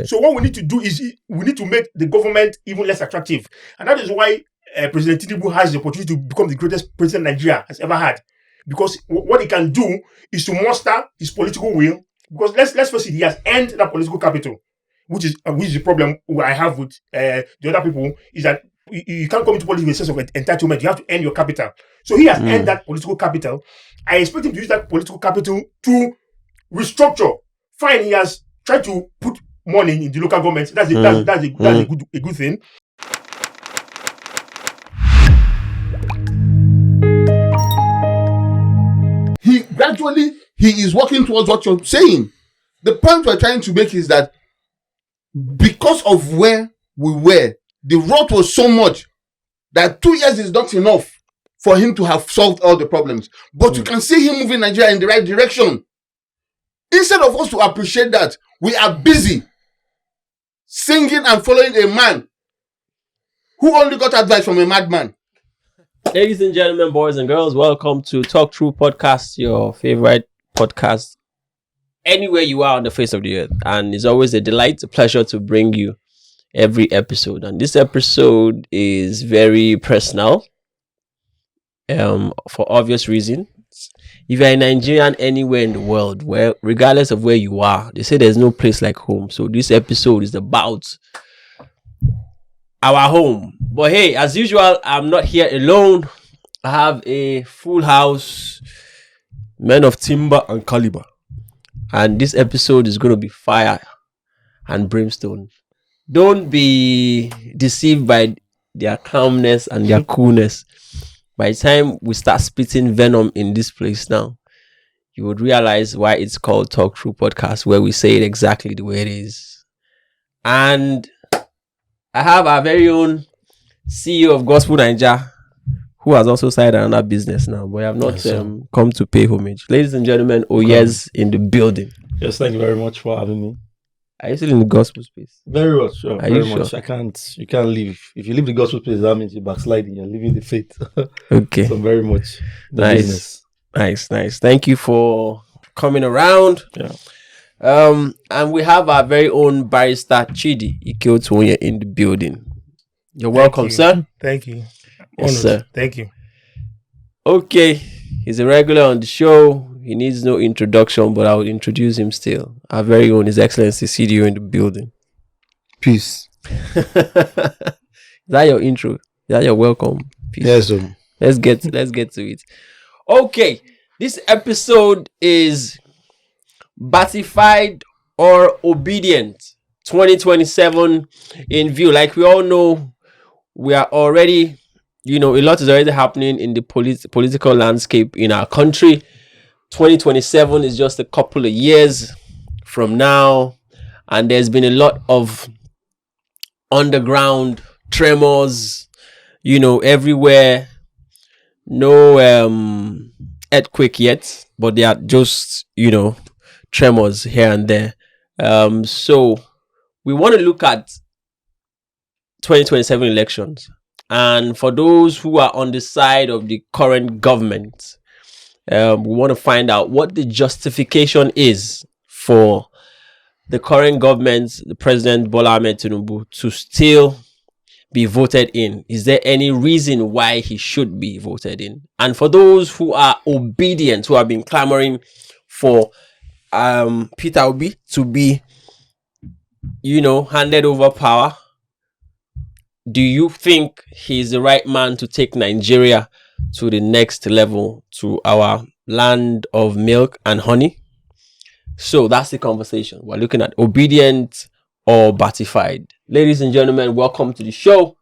Right. So what we need to do is we need to make the government even less attractive. And that is why President Tinubu has the opportunity to become the greatest president Nigeria has ever had. Because what he can do is to muster his political will. Because let's face it, he has earned that political capital, which is the problem I have with the other people, is that you can't come into politics with a sense of entitlement. You have to earn your capital. So he has earned that political capital. I expect him to use that political capital to restructure. Fine, he has tried to put money in the local government. That's a good thing. He is working towards what you're saying. The point we're trying to make is that because of where we were, the rot was so much that 2 years is not enough for him to have solved all the problems. But you can see him moving Nigeria in the right direction. Instead of us to appreciate that, we are busy singing and following a man who only got advice from a madman. Ladies and gentlemen, boys and girls, welcome to Talk True Podcast, your favorite podcast anywhere you are on the face of the earth. And it's always a delight, a pleasure to bring you every episode. And this episode is very personal, for obvious reasons. If you're a Nigerian anywhere in the world, where regardless of where you are, they say there's no place like home. So this episode is about our home. But hey, as usual, I'm not here alone. I have a full house, men of timber and caliber. And this episode is going to be fire and brimstone. Don't be deceived by their calmness and their coolness. By the time we start spitting venom in this place now, you would realize why it's called Talk True Podcast, where we say it exactly the way it is. And I have our very own CEO of Gospel Nigeria, who has also started another business now, but I have not come to pay homage. Ladies and gentlemen, Oyez in the building. Yes, thank you very much for having me. Are you still in the gospel space? Very much, sure. Are very you much. sure? You can't leave. If you leave the gospel space, that means you're backsliding. You're leaving the faith. Okay. So very much the business. Nice. Thank you for coming around. Yeah. And we have our very own barrister Chidi Ikeotoye in the building. You're welcome, sir. Thank you. Yes, sir. Thank you. Okay, he's a regular on the show. He needs no introduction, but I will introduce him still. Our very own His Excellency CDO in the building. Peace. Is that your intro? Is that your welcome? Peace. Yes, sir. Let's get to it. Okay, this episode is Batified or Obedient 2027 in view. Like we all know, we are already, a lot is already happening in the political landscape in our country. 2027 is just a couple of years from now, and there's been a lot of underground tremors, everywhere. No earthquake yet, but they are just, tremors here and there. So we want to look at 2027 elections. And for those who are on the side of the current government, we want to find out what the justification is for the current government, the President Bola Tinubu, to still be voted in. Is there any reason why he should be voted in? And for those who are obedient, who have been clamoring for Peter Obi to be, handed over power, do you think he's the right man to take Nigeria to the next level, to our land of milk and honey? So that's the conversation. We're looking at obedient or batified. Ladies and gentlemen, welcome to the show.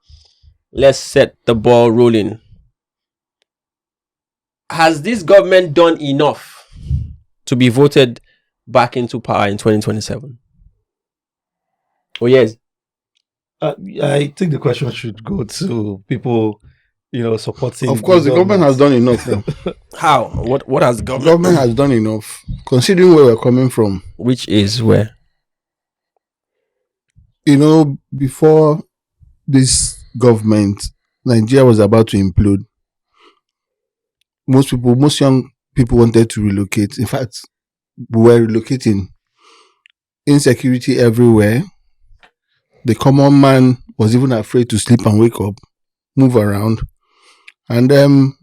Let's set the ball rolling. Has this government done enough to be voted back into power in 2027? Oh, yes. I think the question should go to people, supporting. Of course, the government has done enough. How? What has the The government has done enough, considering where we're coming from. Which is where? Before this government, Nigeria was about to implode. Most young people wanted to relocate. In fact, we were relocating. Insecurity everywhere. The common man was even afraid to sleep and wake up, move around. And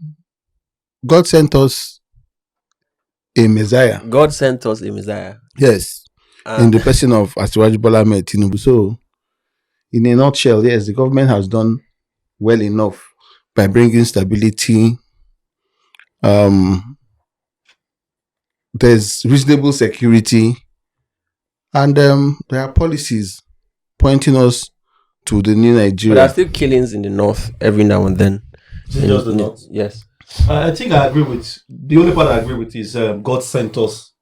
God sent us a Messiah. God sent us a Messiah. Yes. In the person of Asiwaju Bola Tinubu. So, in a nutshell, yes, the government has done well enough by bringing stability. There's reasonable security, and there are policies pointing us to the new Nigeria. But there are still killings in the north every now and then. Is it just the north? Yes. I think I agree with. The only part I agree with is God sent us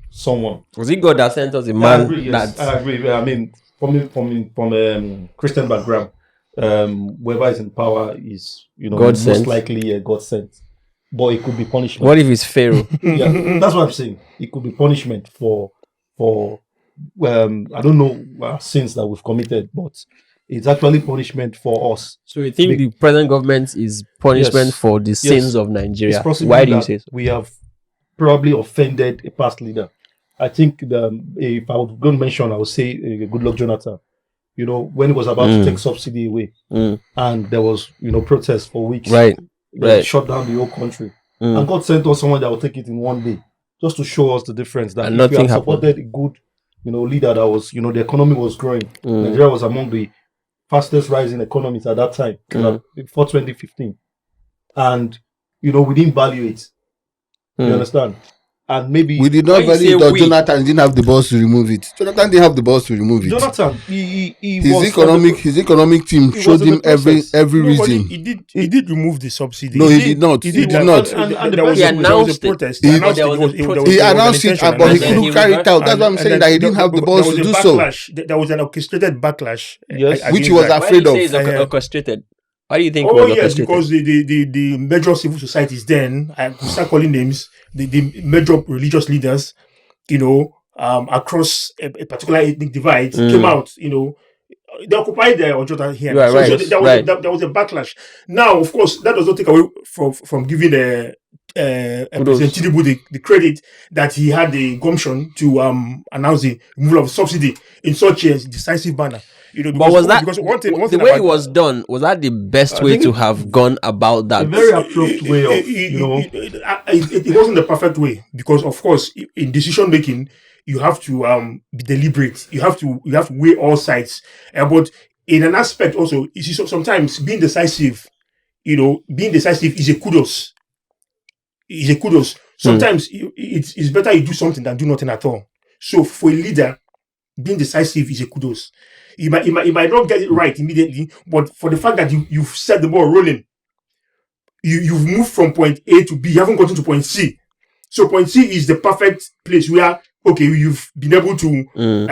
someone. Was it God that sent us a I man? agree, yes, I agree. I mean, from Christian background, whoever is in power is, God most sent. likely God sent. But it could be punishment. What if it's Pharaoh? Yeah, that's what I'm saying. It could be punishment for I don't know sins that we've committed, but it's actually punishment for us. So you think the present government is punishment Yes. for the sins of Nigeria? It's possible Why do you that say so? we have probably offended a past leader. I think if I would go and mention, I would say Goodluck Jonathan. When he was about to take subsidy away, and there was protests for weeks. Right. They shut down the whole country. And God sent us someone that will take it in one day, just to show us the difference. That And if we nothing had supported a good, leader that was, the economy was growing. Nigeria was among the fastest rising economies at that time, before 2015. And, we didn't value it. You understand? And maybe we did not When you value say it, or we- Jonathan didn't have the balls to remove it. Jonathan didn't have the balls to remove it. Jonathan, he his was economic team he showed was in him the process. every No, but reason. he did remove the subsidy. No, he did not. He He did did not. not. And There was He a announced it. protest. He- He announced there it. was It was- a it was- protest. He there was an announced it, intention, but he and then couldn't he carry it reversed- out. That's what I'm saying, that he didn't have the balls to do so, There was an orchestrated backlash. Yes. which he against was that. Why do you afraid say of. it's orchestrated? Why do you think it Oh was yes, orchestrated? because the major civil societies then, I will start calling names, the major religious leaders, across a particular ethnic divide came out, they occupied the Ojota here. Right, So right, there was right. there was a backlash. Now, of course, that does not take away from giving President Tinubu the credit that he had the gumption to announce the removal of subsidy in such a decisive manner. But was that because one thing the way it about- was done? Was that the best I way think to it- have gone about a that? very abrupt way of, it wasn't the perfect way, because of course in decision making you have to be deliberate. You have to weigh all sides. But in an aspect also, you see, sometimes being decisive is a kudos. Sometimes it's better you do something than do nothing at all. So for a leader, being decisive is a kudos. You might not get it right immediately, but for the fact that you've set the ball rolling, you've moved from point A to B, you haven't gotten to point C. So point C is the perfect place where, okay, you've been able to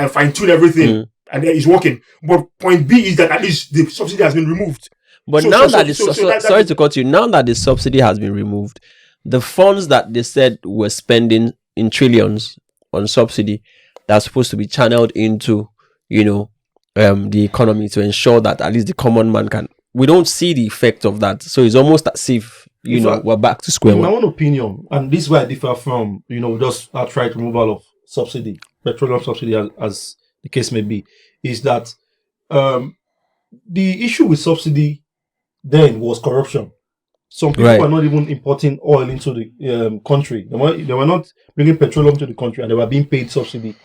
fine-tune everything and it's working. But point B is that at least the subsidy has been removed. But So- now so- that so- so that- sorry to cut you. Now that the subsidy has been removed, the funds that they said were spending in trillions on subsidy, that's supposed to be channeled into, the economy to ensure that at least the common man can. We don't see the effect of that, so it's almost as if we're back to square in my one. own opinion, and this is where I differ from, just outright removal of subsidy, petroleum subsidy, as the case may be, is that the issue with subsidy then was corruption. Some people Right. were not even importing oil into the country. They were not bringing petroleum to the country, and they were being paid subsidy.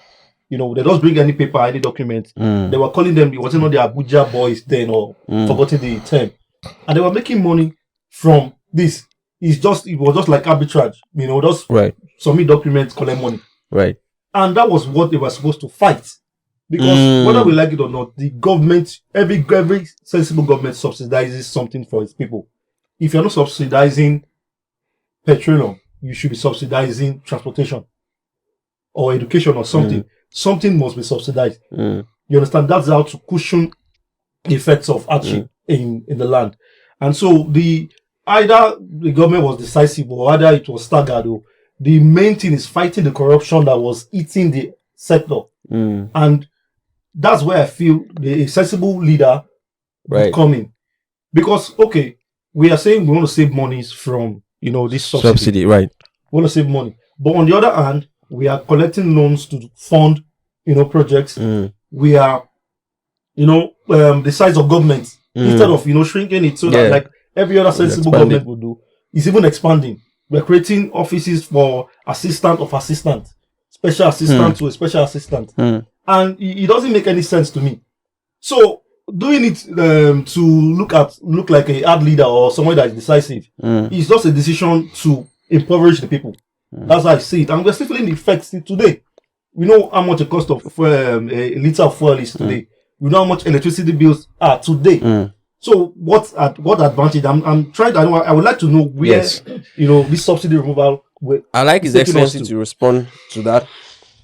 They don't bring any paper, any document. They were calling them, it wasn't not the Abuja boys then, or forgotten the term. And they were making money from this. It was just like arbitrage. Just Right, submit documents, collect money. right. And that was what they were supposed to fight. Because whether we like it or not, the government, every sensible government subsidizes something for its people. If you're not subsidizing petroleum, you should be subsidizing transportation or education or something. Something must be subsidized. You understand? That's how to cushion the effects of hardship in the land. And so either the government was decisive or either it was staggered. The main thing is fighting the corruption that was eating the sector. And that's where I feel the sensible leader will come in. Because, okay, we are saying we want to save monies from, this subsidy. Right. We want to save money. But on the other hand, we are collecting loans to fund, projects. We are the size of government instead of shrinking it so that like every other sensible government would do, is even expanding. We're creating offices for assistant of assistant, special assistant to a special assistant, and it doesn't make any sense to me. So doing it to look like a hard leader or someone that is decisive is just a decision to impoverish the people. That's how I see it, and we're still feeling the effects today. We know how much the cost of a liter of fuel is today. We know how much electricity bills are today. So what advantage? I'm trying. I would like to know where this subsidy removal. I like His Excellency to respond to that.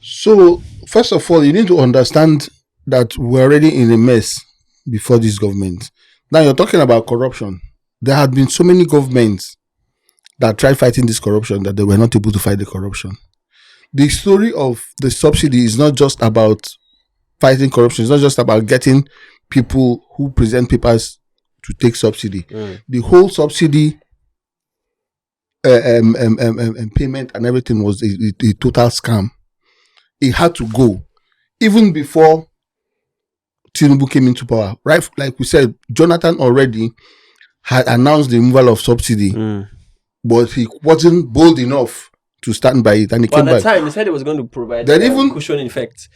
So first of all, you need to understand that we're already in a mess before this government. Now you're talking about corruption. There had been so many governments that tried fighting this corruption that they were not able to fight the corruption. The story of the subsidy is not just about fighting corruption. It's not just about getting people who present papers to take subsidy. The whole subsidy payment and everything was a total scam. It had to go. Even before Tinubu came into power, right? Like we said, Jonathan already had announced the removal of subsidy, but he wasn't bold enough to stand by it. And he came back. At the time, he said he was going to provide cushion effect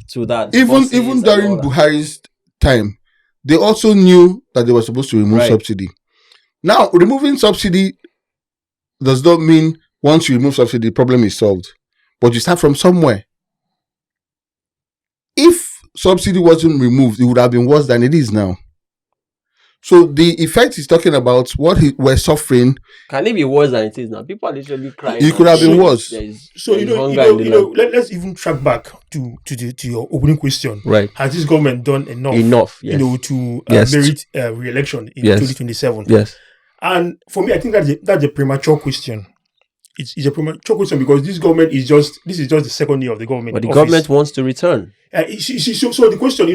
to that. Even during Buhari's time, they also knew that they were supposed to remove subsidy. Now, removing subsidy does not mean once you remove subsidy, the problem is solved. But you start from somewhere. If subsidy wasn't removed, it would have been worse than it is now. So the effect he's talking about, what we're suffering, can it be worse than it is now? People are literally crying. It could have been worse. Let's even track back to your opening question. Right? Has this government done enough? Yes. To merit re-election in 2027? Yes. And for me, I think that's a premature question. It's a premature question because this is just the second year of the government. But the government wants to return. So the question,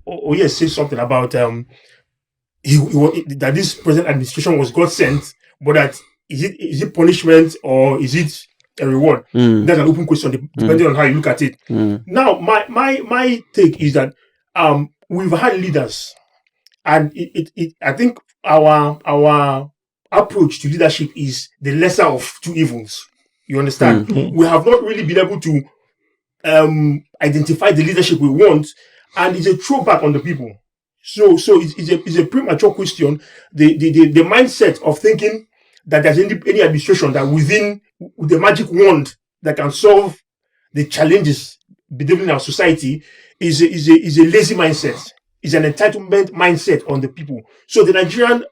Oyes says something about that this present administration was God sent, but that is it punishment or is it a reward? That's an open question depending on how you look at it. Now, my take is that we've had leaders, and I think our approach to leadership is the lesser of two evils. You understand? We have not really been able to identify the leadership we want, and it's a throwback on the people. So it's a premature question. The mindset of thinking that there's any administration that with the magic wand that can solve the challenges bedevil our society is a lazy mindset. It's an entitlement mindset on the people. So the Nigerian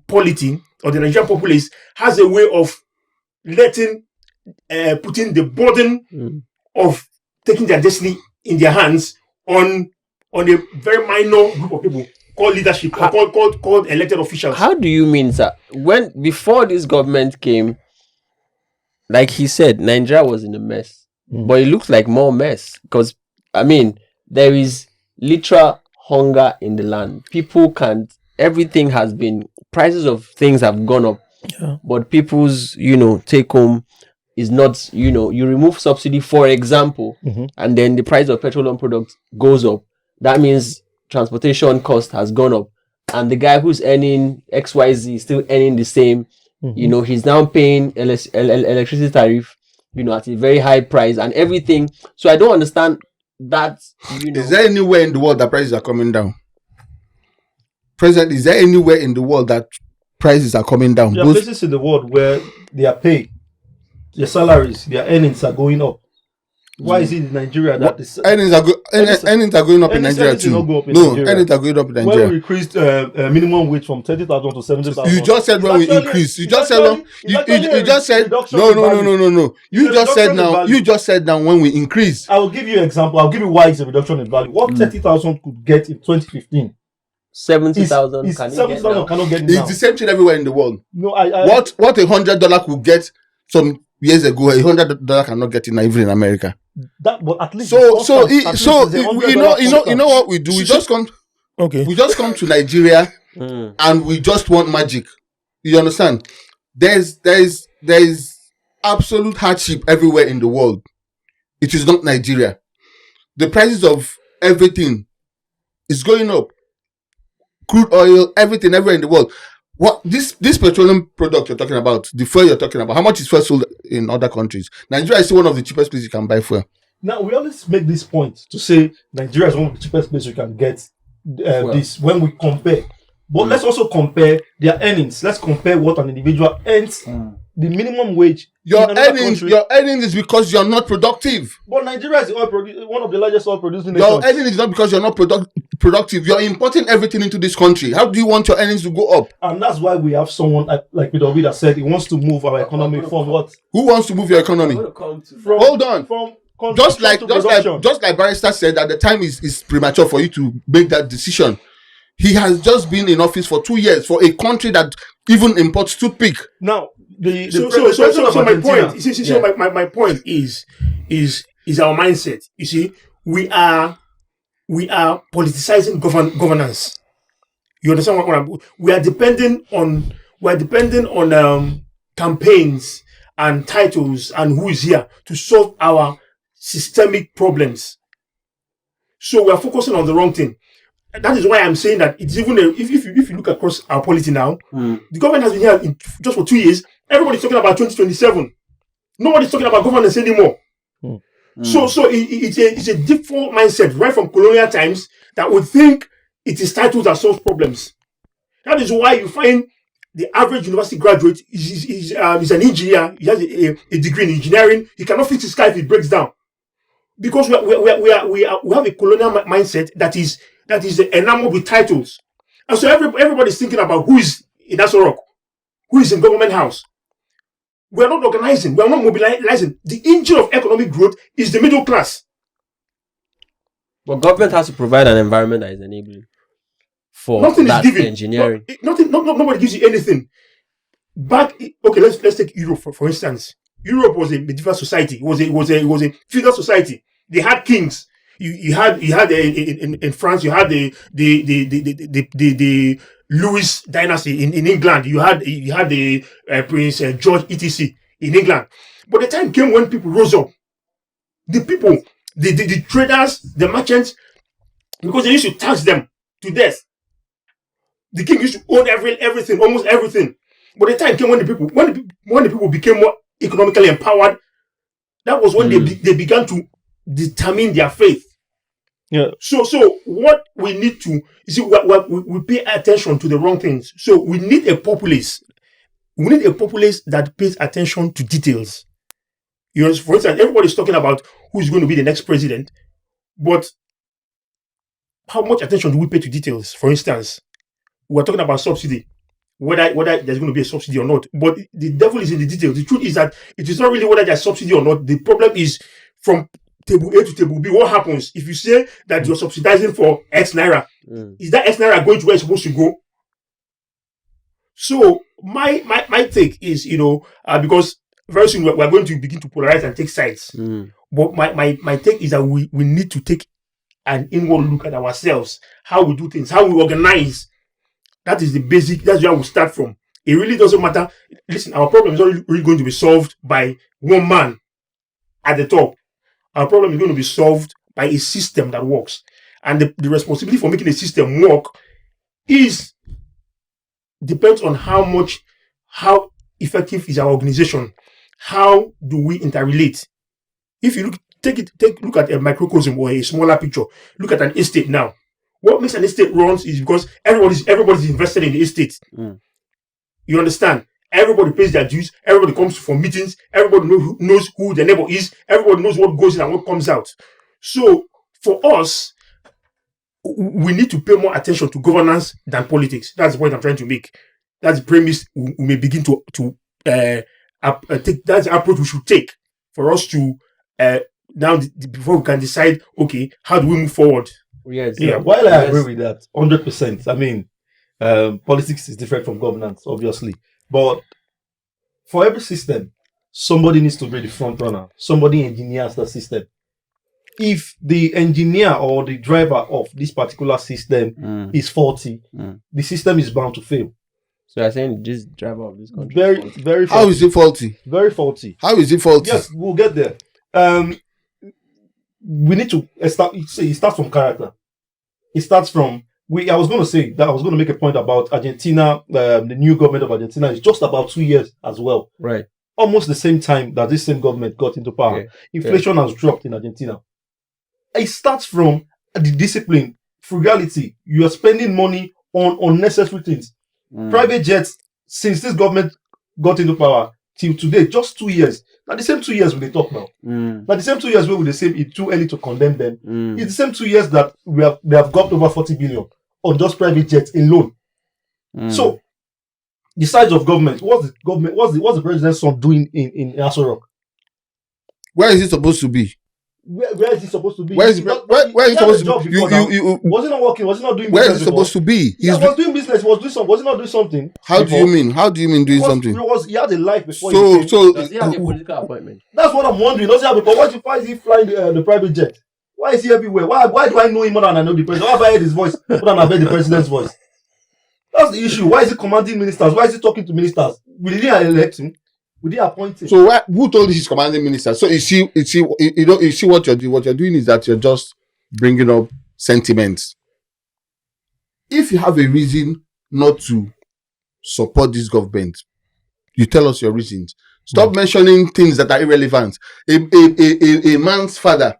polity or the Nigerian populace has a way of putting the burden of taking their destiny in their hands on a very minor group of people called leadership or called elected officials. How do you mean, sir? Before this government came, like he said, Nigeria was in a mess, but it looks like more mess because there is literal hunger in the land. People can't. Everything has been. Prices of things have gone up, but people's take home is not. You remove subsidy, for example, and then the price of petroleum products goes up. That means transportation cost has gone up, and the guy who's earning XYZ is still earning the same. He's now paying electricity tariff, at a very high price and everything. So I don't understand that. Is there anywhere in the world that prices are coming down? President, is there anywhere in the world that prices are coming down? There are places in the world where their pay, their salaries, their earnings are going up. Why is it in Nigeria that earnings are going up in Nigeria too? Earnings are going up in Nigeria. When we increased minimum wage from 30,000 to 70,000. You just said when we increased. You just said no. You just said no. You just said now when we increase. I will give you an example. I'll give you why it's a reduction in value. What 30,000 could get in 2015. 70,000 cannot get it now. It's the same thing everywhere in the world. No, what $100 could get some years ago, $100 cannot get it now, even in America. But at least you know what we do? We just come to Nigeria and we just want magic. You understand? There's absolute hardship everywhere in the world. It is not Nigeria. The prices of everything is going up. Crude oil, everything, everywhere in the world. What this petroleum product you're talking about, the fuel you're talking about, how much is fuel sold in other countries? Nigeria is still one of the cheapest places you can buy fuel. Now, we always make this point to say Nigeria is one of the cheapest places you can get this when we compare. But let's also compare their earnings. Let's compare what an individual earns. The minimum wage. Your earning is because you're not productive. But Nigeria is one of the largest oil producing Your nations. earning is not because you're not productive. You're importing everything into this country. How do you want your earnings to go up? And that's why we have someone like Peter that said he wants to move our economy from what? Who wants to move your economy? Hold on. From Just like Barrister said that the time is premature for you to make that decision. He has just been in office for 2 years for a country that even imports toothpick. Now, so my point, you see, my point is our mindset. You see, we are politicizing governance. You understand what we are depending on campaigns and titles and who is here to solve our systemic problems. So we are focusing on the wrong thing. That is why I'm saying that it's even if you look across our polity now, the government has been here just for 2 years. Everybody's talking about 2027. Nobody's talking about governance anymore. So it's a default mindset right from colonial times that would think it is titles that solve problems. That is why you find the average university graduate is an engineer. He has a degree in engineering. He cannot fix his car if it breaks down, because we have a colonial mindset that is enamored with titles, and so everybody's thinking about who is in Aso Rock, who is in government house. We are not organizing. We are not mobilizing. The engine of economic growth is the middle class. But government has to provide an environment that is enabling for nothing that is given. engineering. Nobody gives you anything. Let's take Europe for instance. Europe was a medieval society. It was a feudal society. They had kings. You had in France. You had the Louis dynasty in England. You had the Prince George etc. in England. But the time came when people rose up. The people, the traders, the merchants, because they used to tax them to death. The king used to own everything, almost everything. But the time came when the people became more economically empowered. That was when they began to determine their faith. Yeah. So what we need to, you see, we pay attention to the wrong things. So we need a populace. We need a populace that pays attention to details. You know, for instance, everybody's talking about who's going to be the next president, but how much attention do we pay to details? For instance, we're talking about subsidy, whether there's going to be a subsidy or not. But the devil is in the details. The truth is that it is not really whether there's subsidy or not. The problem is from table A to table B. What happens if you say that you're subsidizing for X naira? Is that X naira going to where it's supposed to go? So my take is, because very soon we're going to begin to polarize and take sides. But my take is that we need to take an inward look at ourselves, how we do things, how we organize. That is the basic. That's where we start from. It really doesn't matter. Listen, our problem is not really going to be solved by one man at the top. Our problem is going to be solved by a system that works. And the responsibility for making a system work depends on how effective is our organization. How do we interrelate? If you look at a microcosm or a smaller picture, look at an estate now. What makes an estate runs is because everybody's invested in the estate. You understand? Everybody pays their dues. Everybody comes for meetings. Everybody knows who the neighbor is. Everybody knows what goes in and what comes out. So for us, we need to pay more attention to governance than politics. That's the point I'm trying to make. That's the premise we may begin to take. That's the approach we should take for us to before we can decide. Okay, how do we move forward? While I agree with that 100%. I mean, politics is different from governance, obviously. But for every system, somebody needs to be the front runner. Somebody engineers the system. If the engineer or the driver of this particular system is faulty, the system is bound to fail. So you're saying this driver of this country very faulty. How is it faulty? Very faulty. How is it faulty? Yes, we'll get there. We need to start. It starts from character. it starts from I was going to say that I was going to make a point about Argentina. The new government of Argentina is just about 2 years as well. Right. Almost the same time that this same government got into power. Yeah. Inflation has dropped in Argentina. It starts from the discipline, frugality. You are spending money on unnecessary things. Private jets, since this government got into power till today, just 2 years. Now the same 2 years we talk now. Now the same 2 years where we say it's too early to condemn them. It's the same 2 years that they have got over 40 billion on just private jets alone. So the size of government, what's the president's son doing in Aso Rock? Where is it supposed to be? Where is he supposed to be? Where is it supposed to be? Was he not working? Was he not doing business? Where is it supposed to be? He was doing business. Was he not doing something? How do you mean? How do you mean doing something? He had a life before. Does he have a political appointment? That's what I'm wondering. Does he have a? Why is he flying the private jet? Why is he everywhere? Why do I know him more than I know the president? Why have I heard his voice more than I've heard the president's voice? That's the issue. Why is he commanding ministers? Why is he talking to ministers? We didn't elect him. We didn't appoint him. So who told you he's commanding minister? So you see what you're doing. What you're doing is that you're just bringing up sentiments. If you have a reason not to support this government, you tell us your reasons. Stop mentioning things that are irrelevant. A man's father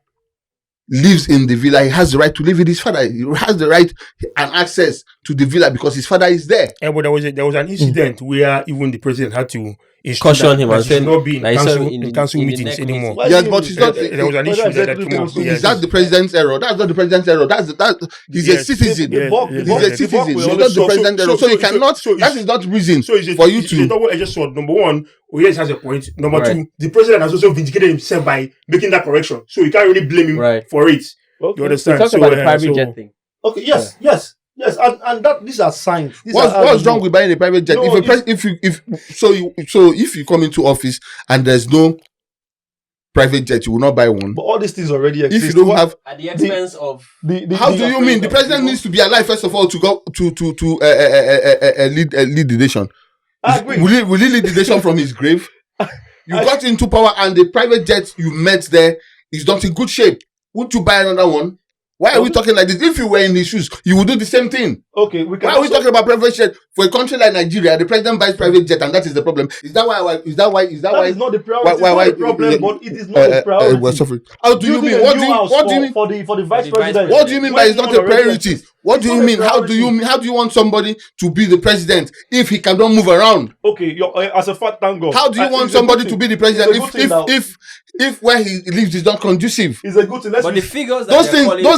lives in the villa. He has the right to live with his father. He has the right and access to the villa because his father is there. But there was an incident where even the president had to caution him and said say not be in council meetings anymore. Yes, but it's not. There was an issue that came up. Is that the president's error? That's not the president's error. He's a citizen. He's a citizen. It's not the president's error. So you cannot. That is not reason for you to. Double-edged sword. Number one, Oyes has a point. Number two, the president has also vindicated himself by making that correction. So you can't really blame him for it. You understand? Talk about the private jet thing. Okay. Yes. And that these are signs. What's wrong with buying a private jet? No, if you come into office and there's no private jet, you will not buy one. But all these things already exist. If you don't have at the expense of how do you mean the president needs to be alive first of all to go to lead the nation? I agree. Will he lead the nation from his grave? You got into power and the private jet you met there is not in good shape. Would you buy another one? Why are we talking like this? If you were in his shoes, you would do the same thing. Okay, why are we talking about private jet for a country like Nigeria? The president buys private jet, and that is the problem. Is that why? That is not the priority. Why the problem? But it is not the priority. How do you mean? What do you mean for the vice president? What do you mean by it's not a priority? What do you mean? How do you want somebody to be the president if he cannot move around? Okay, as a fat tango. How do you want somebody to be the president if where he lives is not conducive? It's a good thing. But the figures those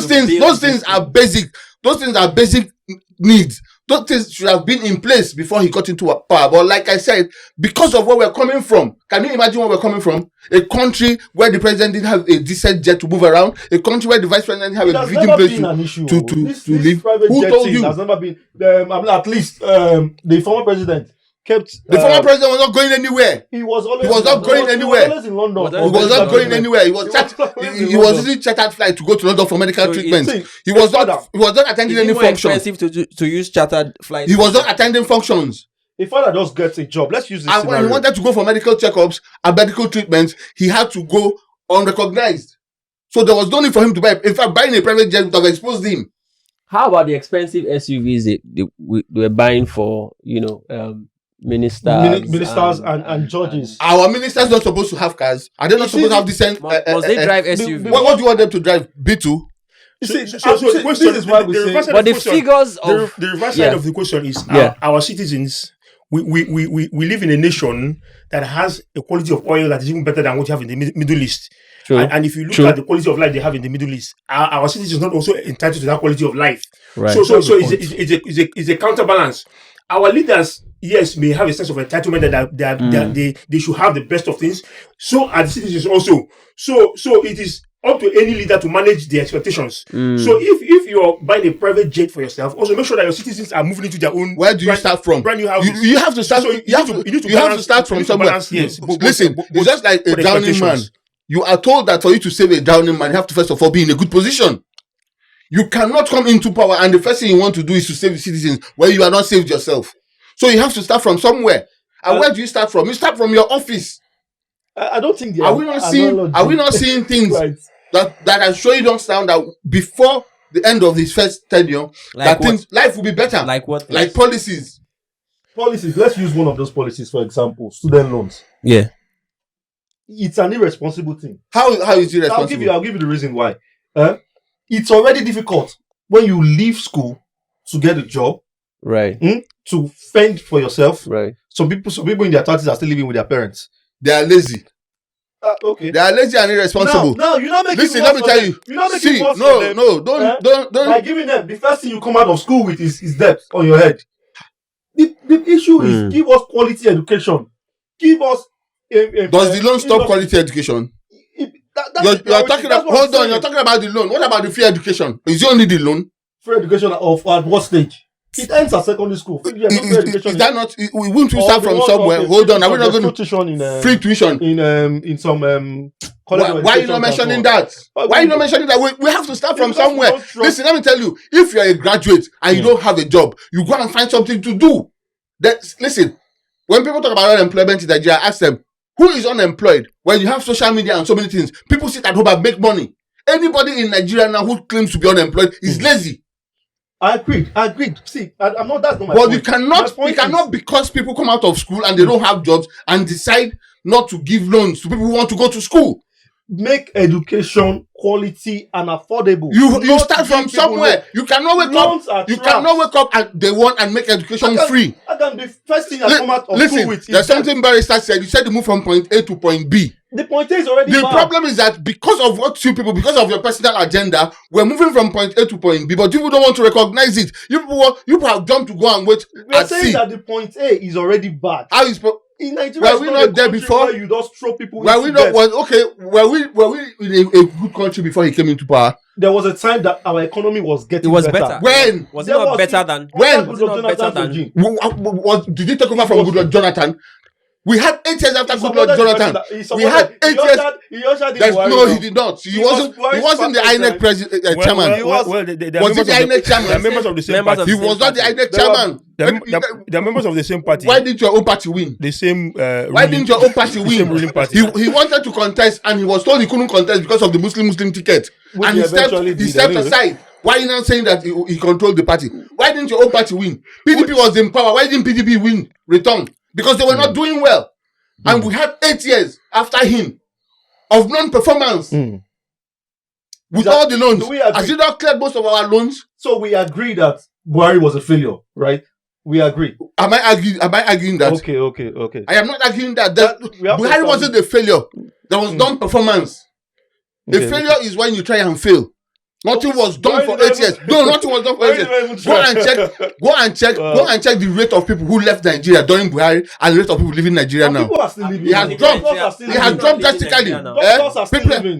things are basic. Those things are basic needs. Those things should have been in place before he got into power. But like I said, because of where we're coming from, can you imagine where we're coming from? A country where the president didn't have a decent jet to move around. A country where the vice president didn't have a feeding place to live. Who told you? Has never been. At least the former president kept. The former president was not going anywhere. He was not going anywhere. He was always in London. He was not going anywhere. He was using chartered flight to go to London for medical treatment. He was not attending any function. Expensive to use chartered flights. He was not attending functions. A father just gets a job. Let's use this and when he wanted to go for medical checkups and medical treatments, he had to go unrecognized. So there was no need for him to buy. In fact, buying a private jet would have exposed him. How about the expensive SUVs they were buying for, ministers and judges? Our ministers not supposed to have cars. Are they not supposed to have decent? Must they drive SUV? What do you want them to drive? B2? So the question is why we say. But the figures of the reverse side of the question is our citizens. We live in a nation that has a quality of oil that is even better than what you have in the Middle East. And if you look at the quality of life they have in the Middle East, our citizens are not also entitled to that quality of life. Right. So it's a counterbalance. Our leaders, yes, may have a sense of entitlement that they should have the best of things. So are the citizens also. So it is up to any leader to manage the expectations. So if you're buying a private jet for yourself, also make sure that your citizens are moving into their own. Where do you start from? Brand new houses. You have to start. So you have to start from somewhere. Listen, it's just like a drowning man. You are told that for you to save a drowning man, you have to first of all be in a good position. You cannot come into power and the first thing you want to do is to save the citizens where you are not saved yourself. So you have to start from somewhere. And where do you start from? You start from your office. I don't think are we not seeing things right. that are showing us now that before the end of his first tenure, Like life will be better. Like what? Like policies. Policies. Let's use one of those policies, for example, student loans. Yeah. It's an irresponsible thing. How is it responsible? I'll give you the reason why. It's already difficult when you leave school to get a job, Right. to fend for yourself. Right. Some people in their 30s are still living with their parents. They are lazy. Okay. They are lazy and irresponsible. No, you're not making. Listen, let me tell you. You're not making. See, don't. By giving them, the first thing you come out of school with is debt on your head. The issue is give us quality education. Give us. Does the loan stop quality education? You're talking about. Hold on, you're talking about the loan. What about the free education? Is it only the loan? Free education of at what stage? It ends at secondary school. Is that not? We won't start from somewhere. Hold on, are we not going to free tuition in some why are you not mentioning that? Why are you not mentioning that? We have to start from somewhere. Listen, let me tell you. If you're a graduate and you don't have a job, you go and find something to do. Listen, when people talk about unemployment in Nigeria, ask them, who is unemployed? When you have social media and so many things, people sit at home and make money. Anybody in Nigeria now who claims to be unemployed is lazy. I agreed. See, I'm not. That's not my but point. You cannot because people come out of school and they don't have jobs and decide not to give loans to people who want to go to school. Make education quality and affordable. You start from somewhere. You cannot wake up. You cannot wake up at day one and make education free. I can the first thing I come out of school with. There's something Barrister said. You said you move from point A to point B. The point A is already The bad. problem is that because of what you people, because of your personal agenda, we're moving from point A to point B, but people don't want to recognize it. You people have jumped to go and wait. We are saying that the point A is already bad. How is in Nigeria? Were we not there before? Where you just throw people. Were we not? Were we in a good country before he came into power? There was a time that our economy was getting better. When? Was it not better than? When? Was it not better than? Did you take over from Goodluck Jonathan? We had 8 years after Goodluck Jonathan. We had 8 years. No, he did not. He wasn't the INEC chairman. Was it the INEC chairman? They are members of the same party. He was not the INEC chairman. They are members of the same party. Why didn't your own party win? The same. Why didn't your own party win? Same ruling party. He wanted to contest and he was told he couldn't contest because of the Muslim ticket. And he stepped aside. Why are you not saying that he controlled the party? Why didn't your own party win? PDP was in power. Why didn't PDP win? Return. Because they were not doing well. And we had 8 years after him of non-performance. With all the loans. Has he not cleared most of our loans? So we agree that Buhari was a failure, right? We agree. Am I arguing that? Okay. I am not arguing that. Buhari wasn't a failure. There was non-performance. A failure is when you try and fail. Nothing was done for 8 years. No, nothing was done for 8 years. Go and check the rate of people who left Nigeria during Buhari and the rate of people living in Nigeria now. People are still living. He has dropped drastically.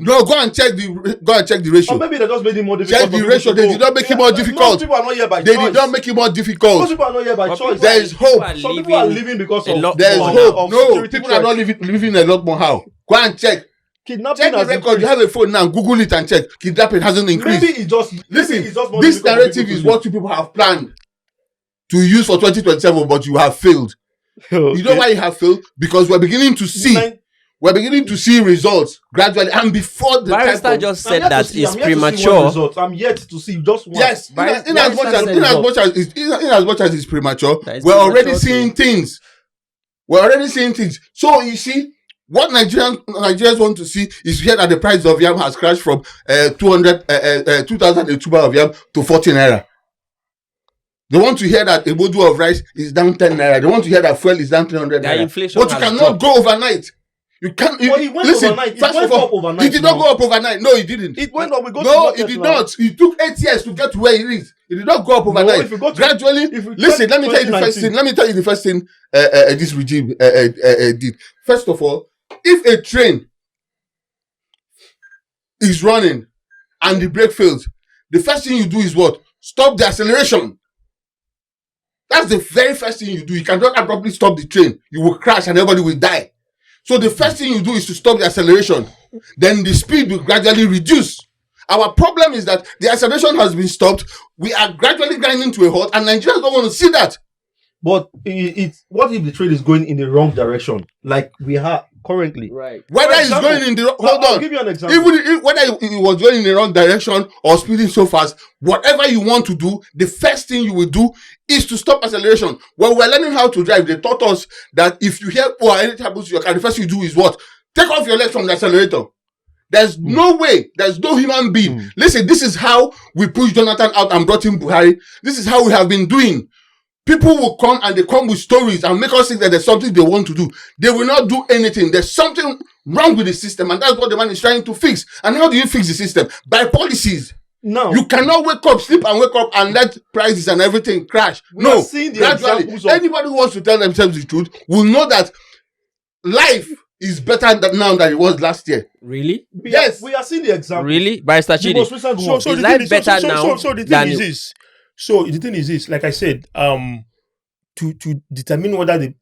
No, go and check the ratio. Or maybe they just made it more difficult. Check the ratio. They did not make it more difficult. Most people are not here by choice. They did not make it more difficult. Most people are not here by choice. There is hope. Some people are living because of. There is hope. No, people are not living a lot more. How? Go and check. Kidnapping check the record. Increased. You have a phone now. Google it and check. Kidnapping hasn't increased. Maybe it's just. Listen, it's just this narrative is what you people have planned to use for 2027, but you have failed. Okay. You know why you have failed? Because we're beginning to see results gradually, and before the Barrister just said that it's premature. I'm yet to see just one. Yes, in as much as it's premature, we're already seeing things. So you see, what Nigerians want to see is to hear that the price of yam has crashed from 2,002 of yam to 14 naira. They want to hear that a bodu of rice is down 10 naira. They want to hear that fuel is down 300 naira. Inflation but you cannot go overnight. You can't. Listen, first of all, it did not go up overnight. No, it didn't. It went up. No, it did not. It took 8 years to get to where it is. It did not go up overnight. Gradually, listen. Let me tell you the first thing. This regime did. First of all, if a train is running and the brake fails, the first thing you do is what? Stop the acceleration. That's the very first thing you do. You cannot abruptly stop the train. You will crash and everybody will die. So the first thing you do is to stop the acceleration. Then the speed will gradually reduce. Our problem is that the acceleration has been stopped. We are gradually grinding to a halt, and Nigerians don't want to see that. But it's what if the train is going in the wrong direction? Like we have currently. Right. Whether For it's example, going in the I'll give you an example. whether it was going in the wrong direction or speeding so fast, whatever you want to do, the first thing you will do is to stop acceleration. When we're learning how to drive, they taught us that if you hear anything happens to your car, the first thing you do is what? Take off your legs from the accelerator. There's no way. There's no human being. Listen, this is how we pushed Jonathan out and brought in Buhari. This is how we have been doing. People will come and they come with stories and make us think that there's something they want to do. They will not do anything. There's something wrong with the system, and that's what the man is trying to fix. And how do you fix the system? By policies. No. You cannot wake up, sleep and wake up and let prices and everything crash. No. Gradually, anybody who wants to tell themselves the truth will know that life is better now than it was last year. Really? Yes. We are seeing the example. Really? Barrister The most Chidi. recent one. So Is the life thing is, better now so the than thing is this. So the thing is this, like I said, to determine whether the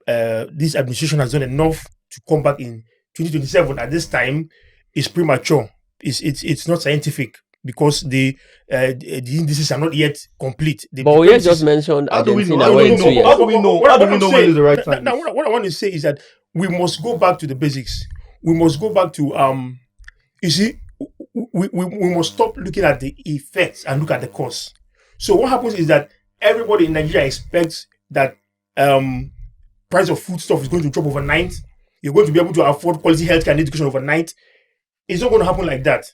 this administration has done enough to come back in 2027 at this time is premature. It's not scientific because the indices are not yet complete. But we just mentioned How do we Argentina know? were in 2 years. How do we know? How do we know when is the right time? Now, what I want to say is that we must go back to the basics. We must go back to you see, we must stop looking at the effects and look at the cause. So what happens is that everybody in Nigeria expects that price of food stuff is going to drop overnight. You're going to be able to afford quality healthcare and education overnight. It's not going to happen like that.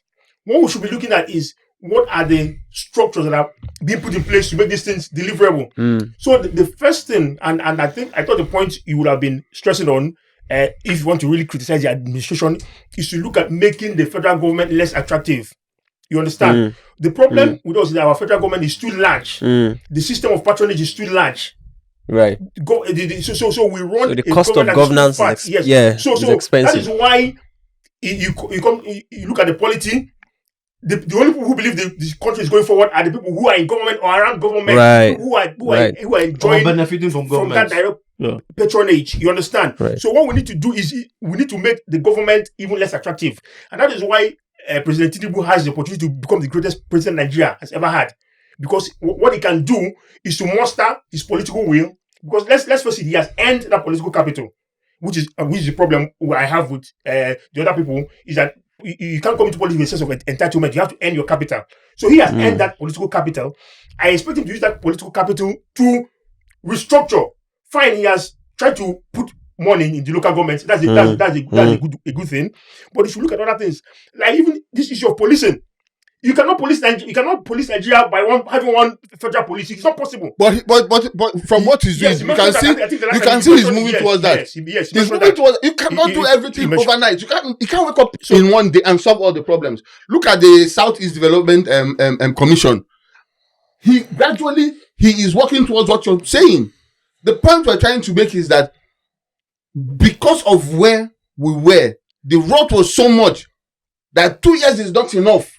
What we should be looking at is what are the structures that are being put in place to make these things deliverable. So the first thing, and I thought the point you would have been stressing on, if you want to really criticize the administration, is to look at making the federal government less attractive. You understand? The problem with us is that our federal government is too large. The system of patronage is too large. Right. So we run. So the cost of governance is expensive. That is why you look at the polity. The only people who believe the country is going forward are the people who are in government or around government, Right. who are enjoying benefiting from government. that direct patronage. You understand? Right. So what we need to do is we need to make the government even less attractive, and that is why President Tinubu has the opportunity to become the greatest president Nigeria has ever had, because what he can do is to muster his political will. Because let's first see, he has earned that political capital, which is the problem I have with the other people, is that you can't come into politics with a sense of entitlement. You have to earn your capital. So he has earned that political capital. I expect him to use that political capital to restructure. Fine, he has tried to put money in the local government. That's a good thing. But if you look at other things, like even this issue of policing, you cannot police Nigeria by having one federal police. It's not possible. But from what he's doing, you can see he's moving towards that. Yes, He's moving towards. You cannot do everything overnight. You can't wake up in one day and solve all the problems. Look at the Southeast Development Commission. He is working towards what you're saying. The point we're trying to make is that because of where we were, the rot was so much that 2 years is not enough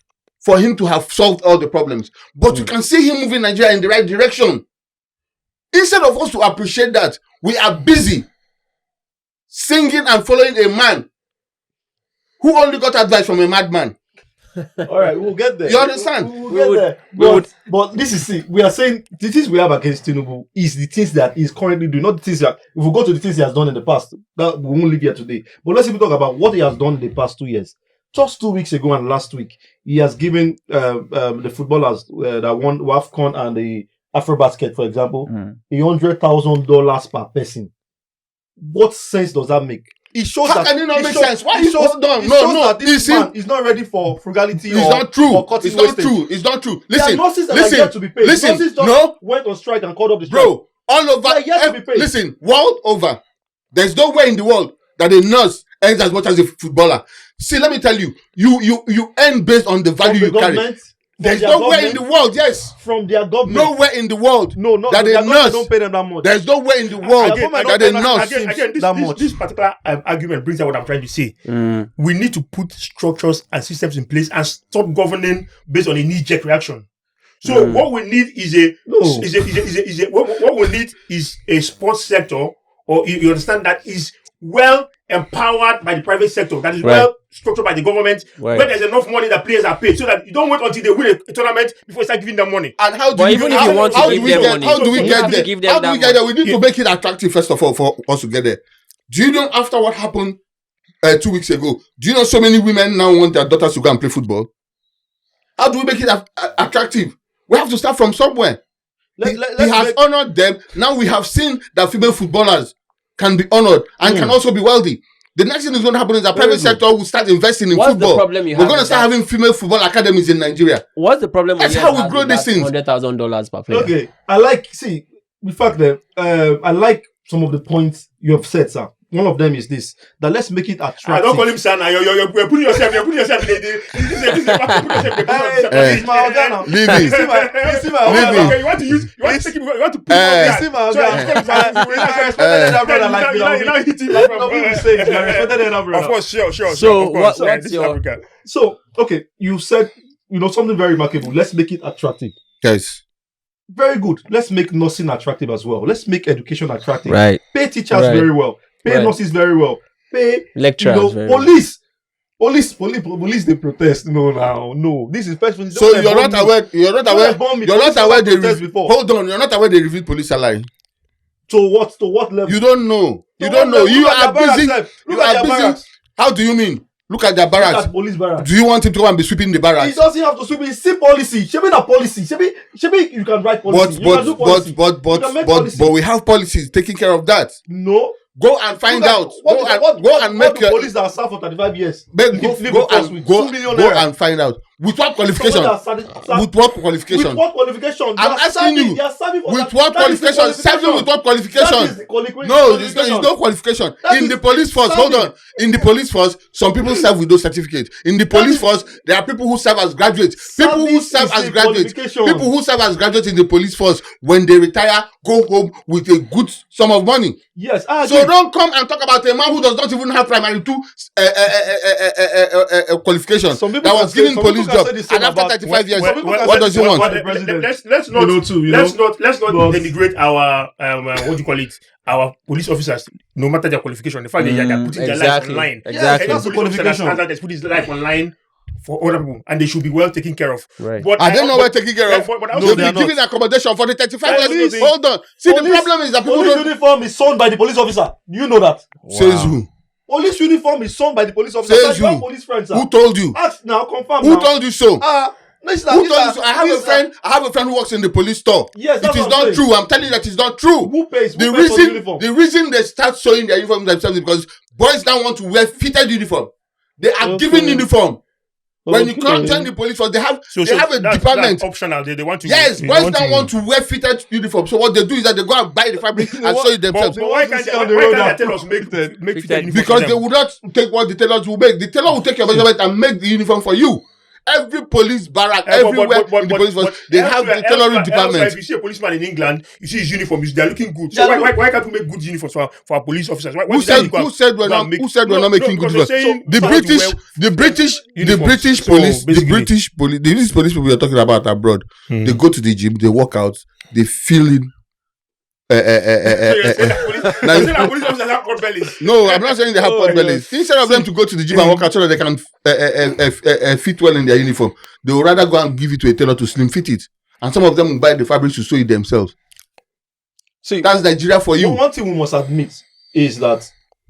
for him to have solved all the problems. But you can see him moving Nigeria in the right direction. Instead of us to appreciate that, we are busy singing and following a man who only got advice from a madman. All right, we'll get there. You understand? We'll get there. But this is, we are saying the things we have against Tinubu is the things that he's currently doing, not the things that, if we go to the things he has done in the past, that we won't leave here today. But let's even talk about what he has done in the past 2 years. Just 2 weeks ago and last week, he has given the footballers that won WAFCON and the AfroBasket, for example, $100,000 per person. What sense does that make? It shows How can it not make sense? Why is hold on? No. This man is not ready for frugality. It's not true. It's not true. It's not true. Listen, nurses that are yet to be paid. Listen, nurses just went on strike and called up the strike. Bro, all over. Listen, world over. There's nowhere in the world that a nurse earns as much as a footballer. See, let me tell you, you earn based on the value you carry. There's nowhere in the world, yes. From their government. Nowhere in the world. No, that a nurse don't pay them that much. There's nowhere in the world that a nurse this particular argument brings out what I'm trying to say. We need to put structures and systems in place and stop governing based on a knee-jerk reaction. So what we need is what we need is a sports sector, or you understand, that is well empowered by the private sector, that is well structured by the government, where there's enough money that players are paid, so that you don't wait until they win a tournament before you start giving them money. And how do we get there? We need to make it attractive first of all for us to get there. Do you know after what happened 2 weeks ago. Do you know so many women now want their daughters to go and play football? How do we make it attractive? We have to start from somewhere. He has honored them. Now we have seen that female footballers can be honored and can also be wealthy. The next thing is going to happen is that private sector will start investing in football. The problem We're going to start having female football academies in Nigeria. What's the problem? That's how we grow these things. $100,000 per player. Okay, I like. See, the fact that I like some of the points you have said, sir. One of them is this: that let's make it attractive. I don't call him son. You're putting yourself. You're putting yourself in the. Leave it. Okay, you want to use. You want to take him. You want to put him on that. Of course, sure. So what's your? So okay, you said something very remarkable. Let's make it attractive. Yes. Very good. Let's make nursing attractive as well. Let's make education attractive. Right. Pay teachers very well. Pay nurses very well. Pay lecturers. Police, they protest. No. This is first. So you're not aware. You're not aware they hold on. You're not aware they reviewed police salary. To what level? You don't know. You are busy. You are busy. How do you mean? Look at their barracks. Look at police barracks. Do you want him to go and be sweeping the barracks? He doesn't have to sweep. It's still policy. Should be a policy. Should be you can write policy. But we have policies taking care of that. No. Go and find out. Go and make your police that serve for 35 years. Go and find out. With what qualification? With what qualification? I'm asking you. With what qualification? Serving with what qualification? No, there's no qualification. In the police force, hold on. In the police force, some people serve with those certificates. In the police force, there are people who serve as graduates. People who serve as graduates in the police force, when they retire, go home with a good sum of money. Yes. So don't come and talk about a man who does not even have primary 2 qualification that was given police job, and after 35 years, what does he want? Let's not denigrate our what do you call it? Our police officers, no matter their qualification, the fact that they're putting their life online. Exactly. That's the qualification. That's put his life online for other people, and they should be well taken care of. Right. But I don't know where taking care of. They'll be giving accommodation for the 35 years. Hold on. See, the problem is that people police uniform is sewn by the police officer. You know that. Says who? Police uniform is sewn by the police officer. Says who? Police friends, who told you? Ask now, confirm. Who told you so? Who told you so? I have a friend who works in the police store. Yes, it is not true. I'm telling you that it's not true. Who pays? The reason they start sewing their uniform themselves is because boys now want to wear fitted uniform. They are given uniform. When you come join the police force, they have a department. That's optional. They want to. Yes, boys now want to wear fitted uniform. So what they do is that they go and buy the fabric and sew it themselves. But why can't they tell us make fitted uniform? Because they would not take what the tailors will make. The tailor will take your measurement and make the uniform for you. Every police barrack, everywhere in the police force, they have the tailoring department. If you see a policeman in England, you see his uniform, they're looking good. So why can't we make good uniforms for our police officers? Who said we're not making good uniforms? The British police people you're talking about abroad, they go to the gym, they work out, they fill in. No, I'm not saying they have pot bellies. Instead of them to go to the gym and work out so that they can fit well in their uniform, they would rather go and give it to a tailor to slim fit it. And some of them will buy the fabrics to sew it themselves. See, that's Nigeria for you. One thing we must admit is that,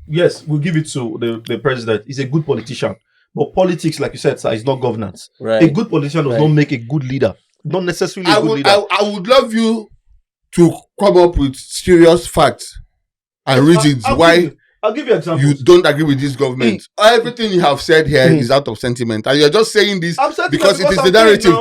yes, we'll give it to the president. He's a good politician. But politics, like you said, sir, is not governance. Right. A good politician does not make a good leader. Not necessarily a good leader. I would love you to come up with serious facts and reasons why I'll give you examples. You don't agree with this government. Everything you have said here is out of sentiment, and you're just saying this because it is the narrative.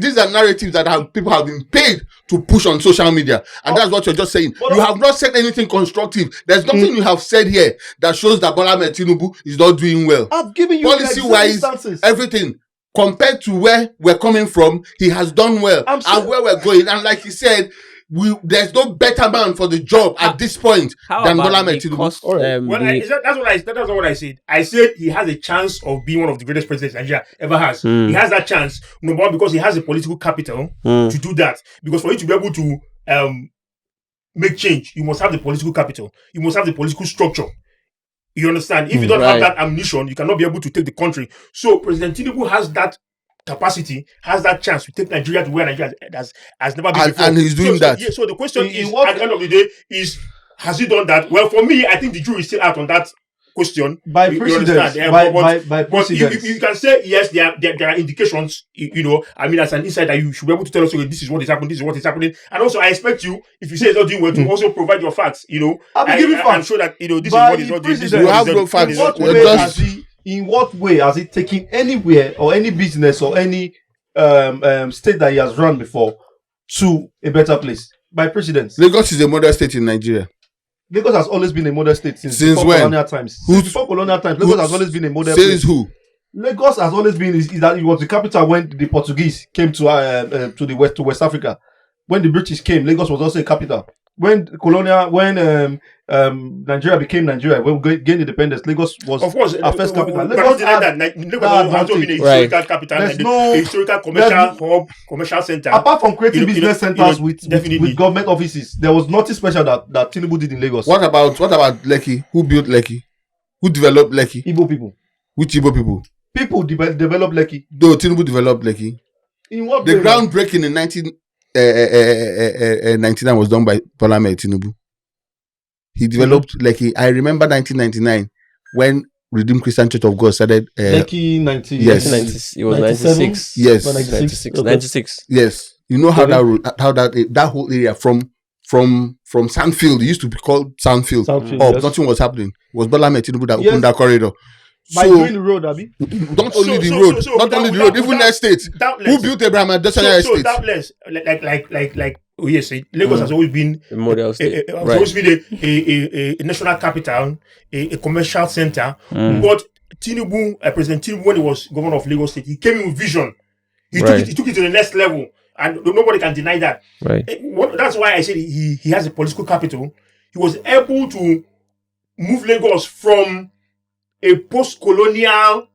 These are narratives that people have been paid to push on social media, and that's what you're just saying. You have not said anything constructive. There's nothing you have said here that shows that Bola Tinubu is not doing well. I've given you policy-wise, everything. Compared to where we're coming from, he has done well, and where we're going. And like he said, there's no better man for the job at this point than Bola Tinubu. That's not what I said. I said he has a chance of being one of the greatest presidents Nigeria ever has. He has that chance, number one, because he has the political capital to do that. Because for you to be able to make change, you must have the political capital. You must have the political structure. You understand? If you don't have that ammunition, you cannot be able to take the country. So President Tinubu has that capacity, has that chance to take Nigeria to where Nigeria has never been before. And he's doing that. So the question is, at the end of the day, has he done that? Well, for me, I think the jury is still out on that question. By you precedence, understand? by But precedence. you can say yes, there are indications. I mean, as an insider, you should be able to tell us, okay, this is what is happening, this is what is happening, and also I expect you, if you say it's not doing well, to also provide your facts. I'll be giving and facts. show that this By is what is not doing. This is precedence. what You is have not no facts. doing. In what way has it taken anywhere or any business or any state that he has run before to a better place? By precedence. Lagos is a model state in Nigeria. Lagos has always been a model state since before when? colonial times. Before colonial times, Lagos has always been a model Says place. who? Lagos has always been is that it was the capital when the Portuguese came to West Africa. When the British came, Lagos was also a capital. When Nigeria became Nigeria, when we gained independence, Lagos was of course our first capital. Lagos has also been a historical capital and a historical commercial hub, commercial center. Apart from creating business centers with government offices, there was nothing special that Tinubu did in Lagos. What about Lekki? Who built Lekki? Who developed Lekki? Igbo people. Which Igbo people? People developed Lekki. Though Tinubu developed Lekki. In what The way? groundbreaking in 1999 was done by Bola Tinubu. He developed Lekki. I remember 1999 when Redeemed Christian Church of God started. Lekki 90. Yes. It was 96. Yes. 96. Yes. You know how that whole area from Sandfield, it used to be called Sandfield. Yes. Nothing was happening. It was Bola Tinubu that opened that corridor. By doing the road, Abi. Not only the road, even the estate. Who built Abraham Adesanya estate? Doubtless, Lagos has always been a model state. Has always been a national capital, a commercial center. But Tinubu, President Tinubu, when he was governor of Lagos State, he came in with vision. He took it to the next level, and nobody can deny that. Right. That's why I said he has a political capital. He was able to move Lagos from a post-colonial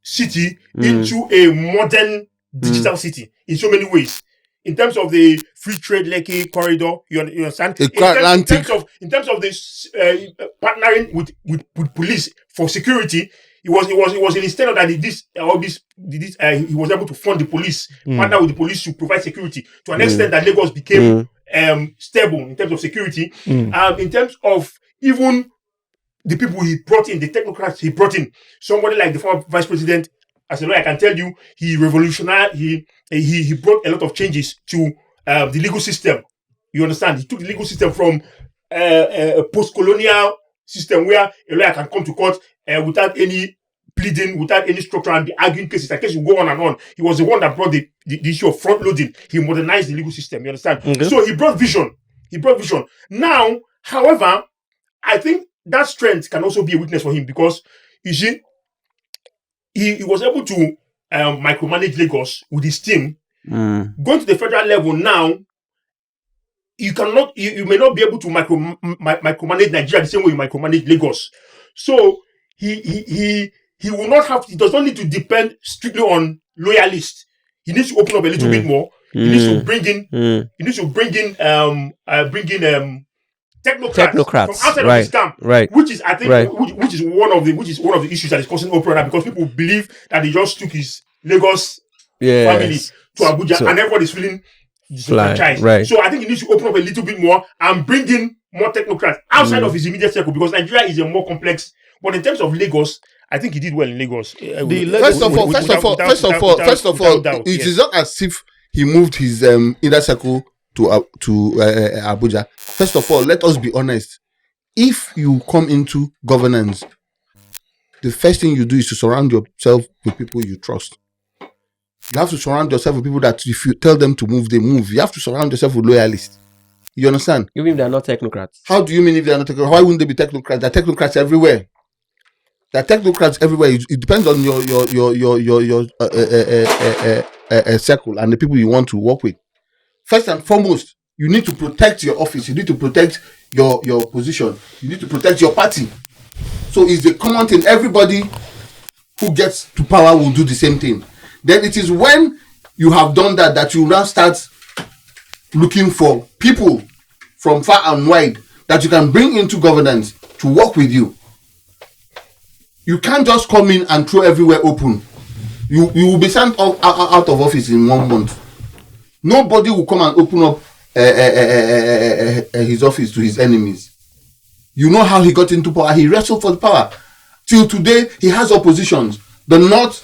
city into a modern digital city in so many ways. In terms of the free trade Lekki corridor, you understand? In terms of this partnering with police for security, he was in his tenure that he was able to fund the police, partner with the police to provide security to an extent that Lagos became stable in terms of security. In terms of even the people he brought in, the technocrats he brought in, somebody like the former vice president, as a lawyer, I can tell you, he revolutionized, he brought a lot of changes to the legal system. You understand? He took the legal system from a post-colonial system where a lawyer can come to court without any pleading, without any structure, and be arguing cases. The case will go on and on. He was the one that brought the issue of front loading. He modernized the legal system. You understand? Okay. So he brought vision. Now, however, I think that strength can also be a weakness for him because, you see, he was able to micromanage Lagos with his team. Going to the federal level now, you may not be able to micromanage Nigeria the same way you micromanage Lagos. So he will not have. He does not need to depend strictly on loyalists. He needs to open up a little bit more. He needs to bring in. He needs to bring in technocrats from outside of his camp, which is, I think, which is one of the issues that is causing uproar now, because people believe that he just took his Lagos family to Abuja, and everybody's feeling disenfranchised. So I think he needs to open up a little bit more and bring in more technocrats outside of his immediate circle, because Nigeria is a more complex. But in terms of Lagos, I think he did well in Lagos. First of all, it is not as if he moved his inner circle to Abuja. First of all, let us be honest. If you come into governance, the first thing you do is to surround yourself with people you trust. You have to surround yourself with people that if you tell them to move, they move. You have to surround yourself with loyalists. You understand? You mean they're not technocrats? How do you mean if they're not technocrats? Why wouldn't they be technocrats? They're technocrats everywhere. It depends on your circle and the people you want to work with. First and foremost, you need to protect your office. You need to protect your position. You need to protect your party. So it's the common thing. Everybody who gets to power will do the same thing. Then it is when you have done that you now start looking for people from far and wide that you can bring into governance to work with you. You can't just come in and throw everywhere open. You will be sent out of office in 1 month. Nobody will come and open up his office to his enemies. You know how he got into power. He wrestled for the power. Till today, he has oppositions. The North,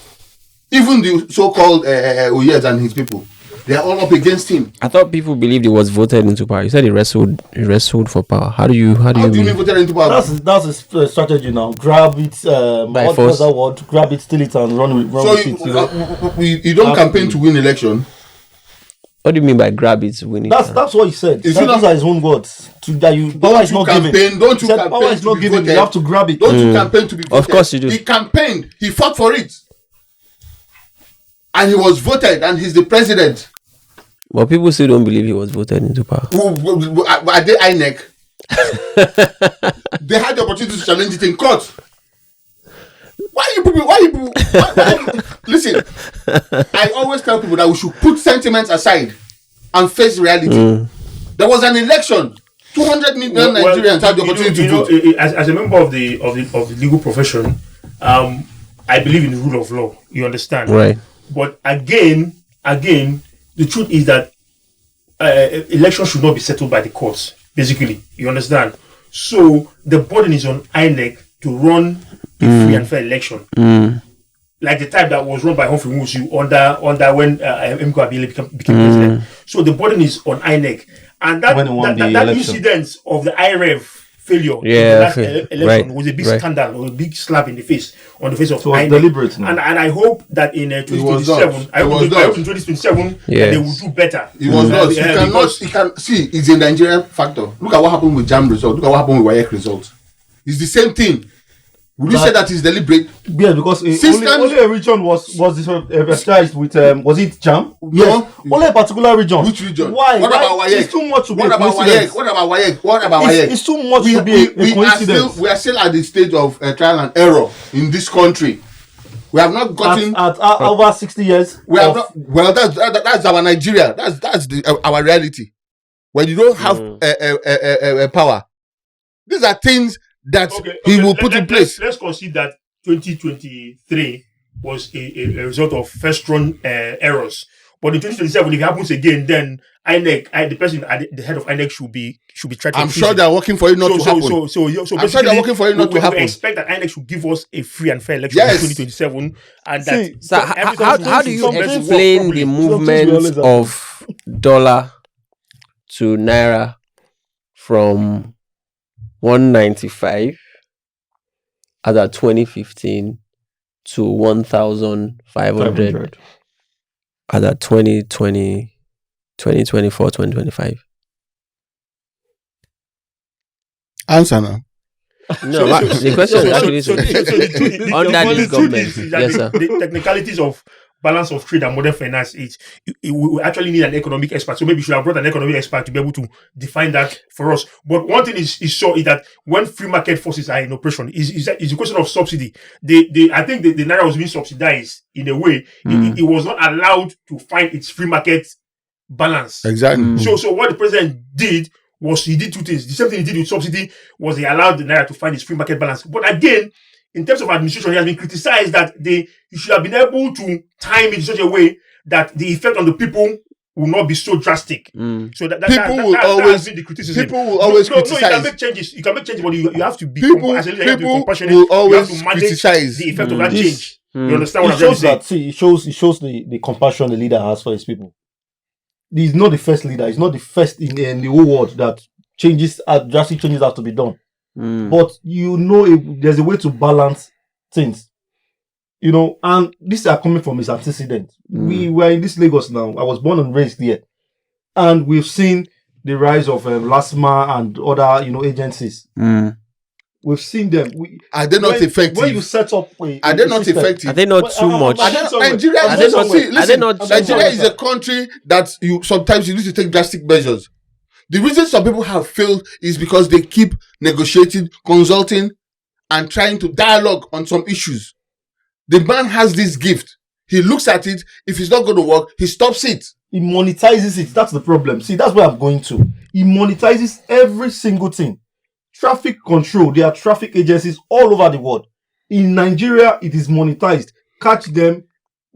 even the so-called Oyez and his people, they are all up against him. I thought people believed he was voted into power. You said he wrestled for power. How do you mean voted into power? That's his strategy now. Grab it, By force. grab it, steal it, and run So with it. you don't campaign to win election. What do you mean by grab it, win it? That's what he said. Is Those it not- are his own words. Power is not given. Don't He you said campaign power is to not be given. voted? You have to grab it. Don't you campaign to be voted? Of course you do. He campaigned. He fought for it. And he was voted, and he's the president. But people still don't believe he was voted into power. Are they INEC? They had the opportunity to challenge it in court. Why you people? Listen, I always tell people that we should put sentiments aside and face reality. There was an election. 200 million Nigerians had the opportunity to vote. As a member of the legal profession, I believe in the rule of law. You understand, Right. But again, the truth is that elections should not be settled by the courts. Basically, you understand. So the burden is on INEC to run a free and fair election, like the type that was run by Humphrey Nwosu under when Emeka Abile became president. So the burden is on INEC, and that incident of the IREV failure in the last election was a big scandal, or a big slap in the face on the face of INEC. Deliberate, and I hope that in 2027, I hope in 2027 they will do better. It was not. You can see it's a Nigerian factor. Look at what happened with JAM result. Look at what happened with WAEC result. It's the same thing. Would you say that is deliberate? Yeah, because only a region was emphasized with was it JAM? No, yes. Only a particular region. Which region? Why? What about WAEC? It's too much to be What a about coincidence. WAEC? What about WAEC? It's too much to be a coincidence. We are still at the stage of trial and error in this country. We have not gotten at over 60 years. We have not. Well, that's our Nigeria. That's our reality. When you don't have power, these are things that he will put in place. Let's consider that 2023 was a result of first run errors. But in 2027, if it happens again, then INEC, the person at the head of INEC should be tried. I'm sure they're working for it not to happen. So I'm sure they're working for it not to happen. We expect that INEC should give us a free and fair election in 2027 and how do you explain the movement of dollar to naira from 195 as at 2015 to 1,500 as at 2020, 2024, 2025? Answer now. No, the question is actually under this government. Yes, sir. The technicalities of balance of trade and modern finance we actually need an economic expert. So maybe we should have brought an economic expert to be able to define that for us. But one thing is sure is that when free market forces are in operation, is a question of subsidy. I think the naira was being subsidized in a way. It was not allowed to find its free market balance. Exactly. So what the president did was he did two things. The same thing he did with subsidy was he allowed the naira to find its free market balance. But again, in terms of administration, he has been criticized that you should have been able to time it in such a way that the effect on the people will not be so drastic. So that has been the criticism. People will always criticize. You can make changes. You can make changes, but you have to be compassionate. Will always you have to manage criticize the effect of that change. You understand what I'm trying to say? See, it shows the compassion the leader has for his people. He's not the first leader. He's not the first in the whole world that drastic changes have to be done. But there's a way to balance things, and these are coming from his antecedent. We were in this Lagos now. I was born and raised here, and we've seen the rise of LASMA and other agencies. We've seen them. Are they not effective? When you set up are they not effective? Are they not too much? Nigeria is a country that sometimes you need to take drastic measures. The reason some people have failed is because they keep negotiating, consulting, and trying to dialogue on some issues. The man has this gift. He looks at it. If it's not going to work, he stops it. He monetizes it. That's the problem. See, that's where I'm going to. He monetizes every single thing. Traffic control. There are traffic agencies all over the world. In Nigeria, it is monetized. Catch them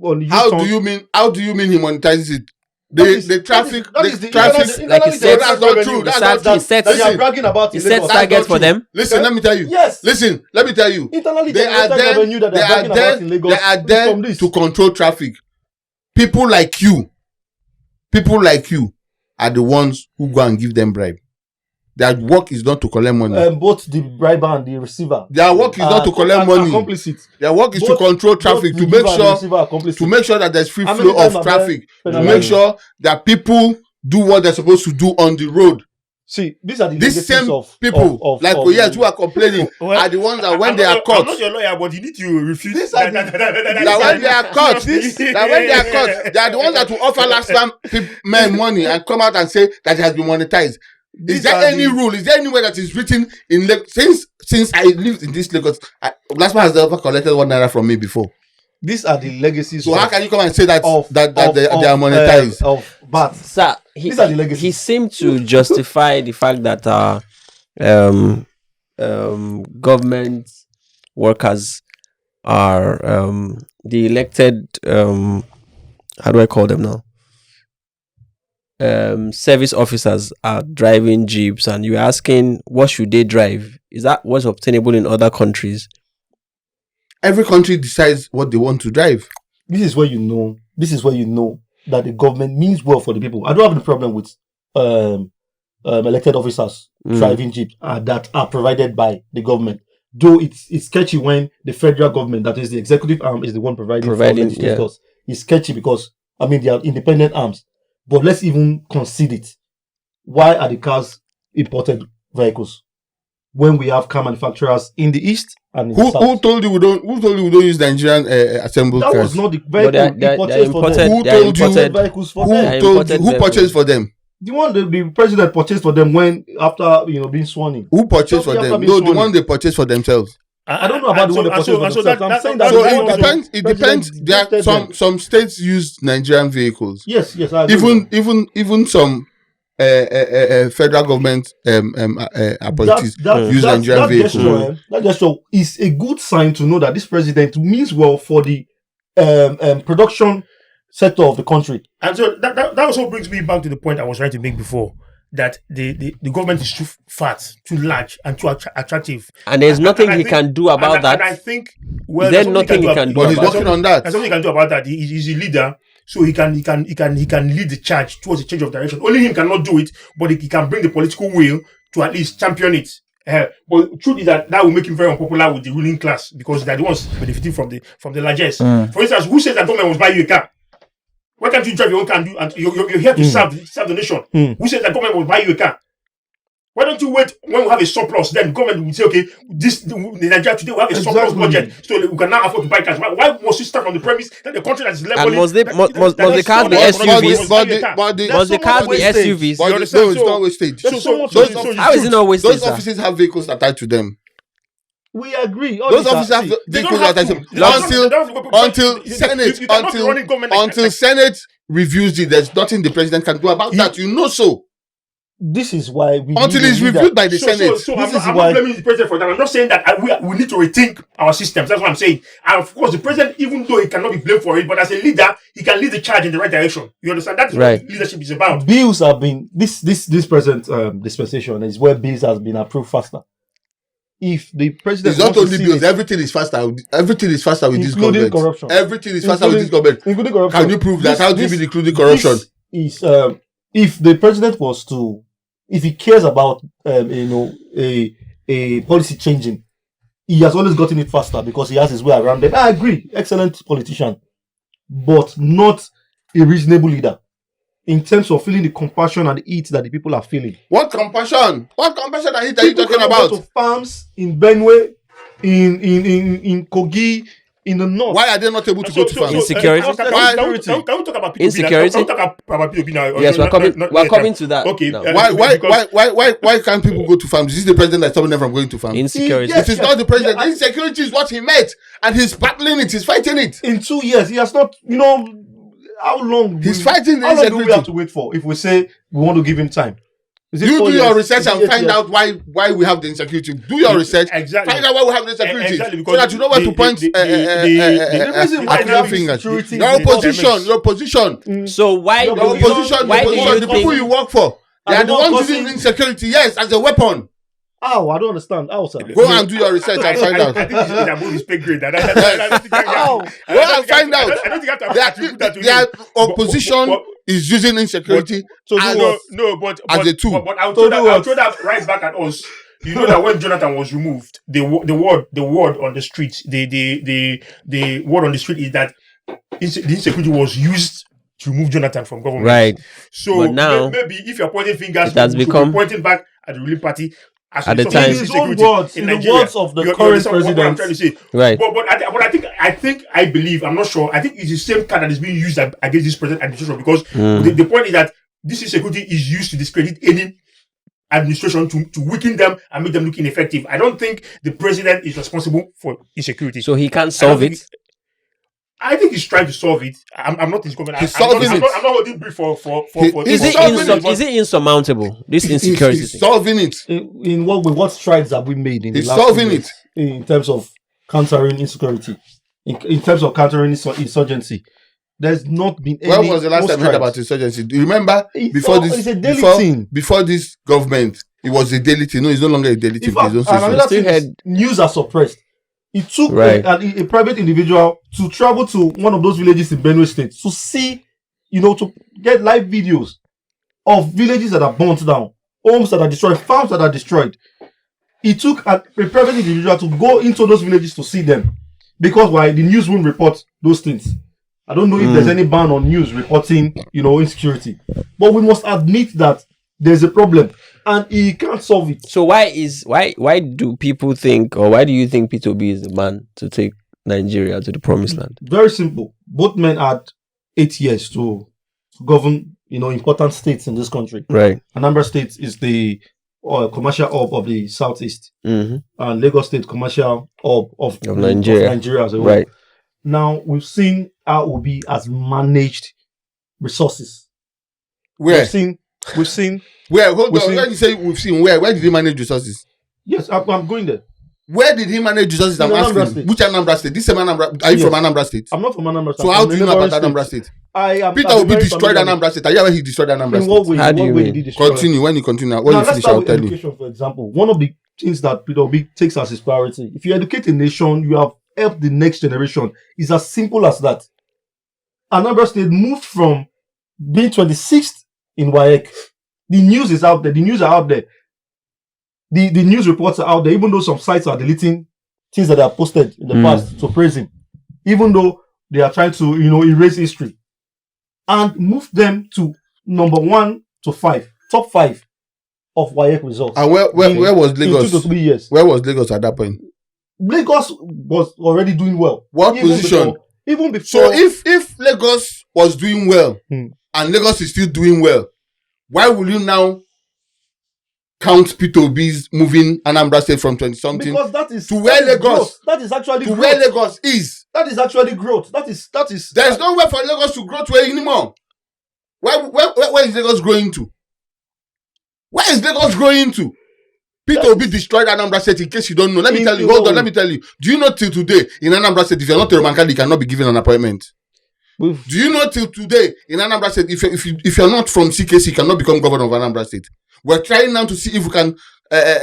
on How do you mean he monetizes it? The traffic. That is the traffic. Like he said, that's not true. That's not true. He sets that you are bragging about. he in sets Lagos. That's target not for true. them. Listen, let me tell you. Yes. Listen, let me tell you. Internally They are generated there. revenue that They they are are bragging about in there. Lagos. They are from there this. to control traffic. People like you are the ones who go and give them bribe. Their work is not to collect money. Both the briber and the receiver. Their work is not to collect money. Complicit. Their work is to Both- control traffic, both to the make giver and the sure receiver are complicit. that there's free How many flow times of have traffic, they to penalized? make sure that people do what they're supposed to do on the road. See, these are the These legacies same of people, of who are complaining, Well, are the ones that when I'm they not are your- caught, I'm not your lawyer, but you need to refuse. These are that when they are caught, they are the ones that will offer last man men money and come out and say that it has been monetized. Is there any rule? Is there anywhere that is written in since I lived in this Lagos? Last man has never collected 1 naira from me before. These are the legacies. So how can you come and say that they are monetized? Of but Sir, these are the legacies. he seemed to justify the fact that government workers are the elected how do I call them now? Service officers are driving jeeps, and you're asking what should they drive? Is that what's obtainable in other countries? Every country decides what they want to drive. This is where you know that the government means well for the people. I don't have any problem with elected officers driving jeeps that are provided by the government. Though it's sketchy when the federal government, that is the executive arm, is the one providing for legislators. Yeah. It's sketchy because they are independent arms. But let's even concede it. Why are the cars imported vehicles when we have car manufacturers in the east and in the south? Who told you we don't use Nigerian assembled cars? That was not the vehicle. They're imported. Who told you? Vehicles for them? Who purchased for them? The one the president purchased for them after being sworn in. Who purchased for them? No, the one they purchased for themselves. I don't know about the one they purchased for themselves. I'm saying that. So it depends. There are some states use Nigerian vehicles. Yes, I agree. Even some federal government appointees use Nigerian vehicles. That gesture is a good sign to know that this president means well for the production sector of the country. And so that also brings me back to the point I was trying to make before, that the government is too fat, too large, and too attractive. And there's nothing he can do about that. And I think, there's nothing he can do about that. But he's working on that. There's something he can do about that. He's a leader, so he can lead the charge towards a change of direction. Only him cannot do it, but he can bring the political will to at least champion it. But the truth is that will make him very unpopular with the ruling class, because they're the ones benefiting from the largesse. For instance, who says that government must buy you a car? Why can't you drive your own car and you're here to serve the nation? Who says that government will buy you a car? Why don't you wait when we have a surplus? Then government will say, okay, in Nigeria today we have a surplus budget, so we can now afford to buy cars. Why must you start from the premise that the country that is leveling? And must the cars be SUVs? Must the cars be SUVs? No, it's not wastage. How is it not wastage? Those offices have vehicles attached to them. We agree. Those officers have vehicles attached to them until Senate reviews it. There's nothing the president can do about that. You know so. This is why we until it's reviewed by the Senate. So I'm not blaming the president for that. I'm not saying that we need to rethink our systems. That's what I'm saying. And of course, the president, even though he cannot be blamed for it, but as a leader, he can lead the charge in the right direction. You understand? That's what leadership is about. Bills have been this present dispensation is where bills has been approved faster. If the president, it's not only bills, everything is faster. Everything is faster with this government. Corruption. Everything is faster with this government. Including corruption. Can you prove that? How do you mean including corruption? Is if the president was to, if he cares about a policy changing, he has always gotten it faster because he has his way around it. I agree, excellent politician, but not a reasonable leader in terms of feeling the compassion and the heat that the people are feeling. What compassion? What compassion and heat are you talking about? Go to farms in Benue, in Kogi, in the north. Why are they not able to go to farms? Insecurity. Can we talk about POP Insecurity. Can we talk about POP now? Yes, we're coming to that. Okay. No. Why can't people go to farms? Is this the president that's stopping them from going to farms? Insecurity. It is not the president. Insecurity is what he met, and he's battling it. He's fighting it. In 2 years, he has not. How long? He's fighting the How long do we insecurity. have to wait for if we say we want to give him time? You do your research and find out why we have the insecurity. Do your research. Exactly. Find out why we have the insecurity. Exactly, So that you know where to point the reason why we have fingers. insecurity Your opposition. So why Your do you, opposition, why do you the people think you work for. They are the ones using insecurity, yes, as a weapon. Oh, I don't understand. How, sir? Go and do your research and find out. I think it's above his pay grade. Go and find out. I don't think you have to attribute that to Their him. opposition is using insecurity But as a tool. But I'll throw that right back at us. You know that when Jonathan was removed, the word on the street, the word on the street is that the insecurity was used to remove Jonathan from government. Right. So But now, maybe if you're pointing fingers, it has you should become- be pointing back at the ruling party. At the time. In his own words, in the words of the current What I'm president. trying to say. right? But I believe, I'm not sure. I think it's the same card that is being used against this present administration because Mm. the point is that this insecurity is used to discredit any administration to weaken them and make them look ineffective. I don't think the president is responsible for insecurity. So he can't solve it. I think he's trying to solve it. I'm not his government. He's solving it. I'm not holding brief for Is it insurmountable? This insecurity He's thing? solving it. In what strides have we made in the He's last solving few years in terms of countering insecurity, in terms of countering insurgency? There's not been any. When was the last time you heard strides. about insurgency? Do you remember It's a daily thing. before this government, it was a daily thing. No, it's no longer a daily thing. In fact, It's also another Still thing is had- news are suppressed. It took Right. a private individual to travel to one of those villages in Benue State to see, to get live videos of villages that are burnt down, homes that are destroyed, farms that are destroyed. It took a private individual to go into those villages to see them because why the news won't report those things. I don't know if there's any ban on news reporting, insecurity, but we must admit that there's a problem and he can't solve it. So why do people think, or why do you think Peter Obi is the man to take Nigeria to the promised land? Very simple. Both men had 8 years to govern, important states in this country. Right. Anambra State is the commercial hub of the southeast, Mm-hmm. and Lagos State commercial hub of Nigeria. Nigeria as a whole. Right. Now we've seen how Obi has managed resources. where? We've seen. Where? Hold we've on. seen- When you say we've seen, where did he manage resources? Yes, I'm going there. Where did he manage resources? I'm In Anambra asking. State. Which Anambra State? This same Anambra. Are you Yes. from Anambra State? I'm not from Anambra State. So I'm how from do a you know about neighboring Anambra state. State? I am. Peter I'm Obi very destroyed familiar. Anambra State. Are you aware he destroyed Anambra In what State? way? How do you What way mean? did he destroy? Continue. When you continue, when Now, you let's finish, start I'll with tell you. education, for example. One of the things that Peter Obi takes as his priority. If you educate a nation, you have helped the next generation. It's as simple as that. Anambra State moved from being 26th in WAEC. The news is out there. The news are out there. The news reports are out there, even though some sites are deleting things that are posted in the past to praise him. Even though they are trying to, erase history. And move them to number 1 to 5, top 5 of WAEC results. And where was in Lagos? 2 to 3 years. Where was Lagos at that point? Lagos was already doing well. What position? Even before. So if Lagos was doing well and Lagos is still doing well, why will you now count Peter Obi's moving Anambra State from 20-something because that is to where that is Lagos? growth. That is actually to growth. where Lagos is? That is actually growth. That is. There's nowhere for Lagos to grow to anymore. Where is Lagos growing to? Where is Lagos growing to? Peter Obi destroyed Anambra State. In case you don't know, let me tell you. Hold on, let me tell you. Do you know till today in Anambra State, if you're not a Roman Catholic, you cannot be given an appointment? Do you know till today in Anambra State, if you're not from CKC, you cannot become governor of Anambra State? We're trying now to see if we can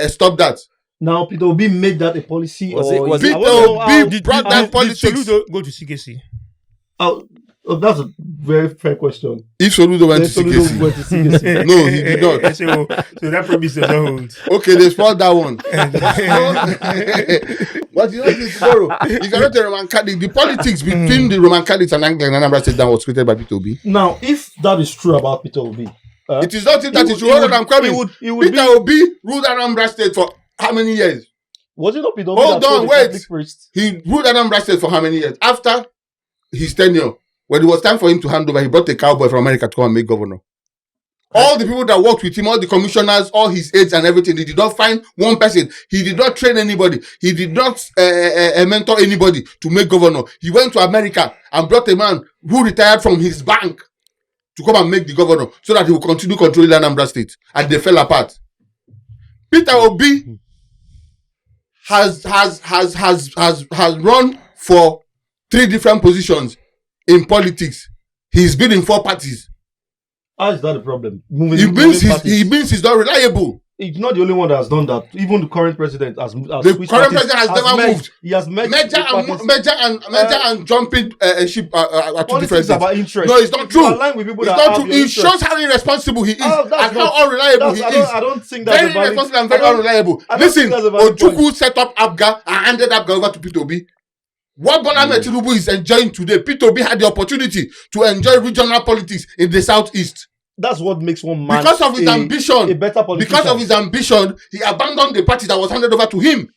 stop that. Now Peter Obi made that a policy. Peter Obi brought that politics? Did Soludo go to CKC? That's a very fair question. If Soludo went to Soludo CKC, went to CKC. no, he did not. So that promise does not hold. Okay, they spoiled that one. But you know this tomorrow. If you're not a Roman Catholic, the politics between the Roman Catholics and Anglican Anambra State that was created by Peter Obi. Now, if that is true about Peter Obi, it is not that it's true. Hold on, I'm coming. Peter Obi ruled Anambra State for how many years? Was it not Peter Obi? Hold on, wait. He ruled Anambra State for how many years? After his tenure, when it was time for him to hand over, he brought a cowboy from America to come and make governor. All the people that worked with him, all the commissioners, all his aides and everything, he did not find one person. He did not train anybody. He did not mentor anybody to make governor. He went to America and brought a man who retired from his bank to come and make the governor so that he will continue controlling Anambra State. And they fell apart. Peter Obi has run for 3 different positions in politics. He's been in 4 parties. How is that a problem? He means he's not reliable. He's not the only one that has done that. Even the current president has the current president has never moved. He has Major and jumping ship are 2 different things. About interest. No, it's not true. It's not true. It shows how irresponsible he is and how unreliable he is. I don't think that's very irresponsible and very unreliable. Listen, Ojukwu set up Abga and handed Abga over to Peter Obi. What Bola Tinubu is enjoying today, Peter Obi had the opportunity to enjoy regional politics in the southeast. That's what makes one man because of his ambition. A better politician. Because of his ambition, he abandoned the party that was handed over to him.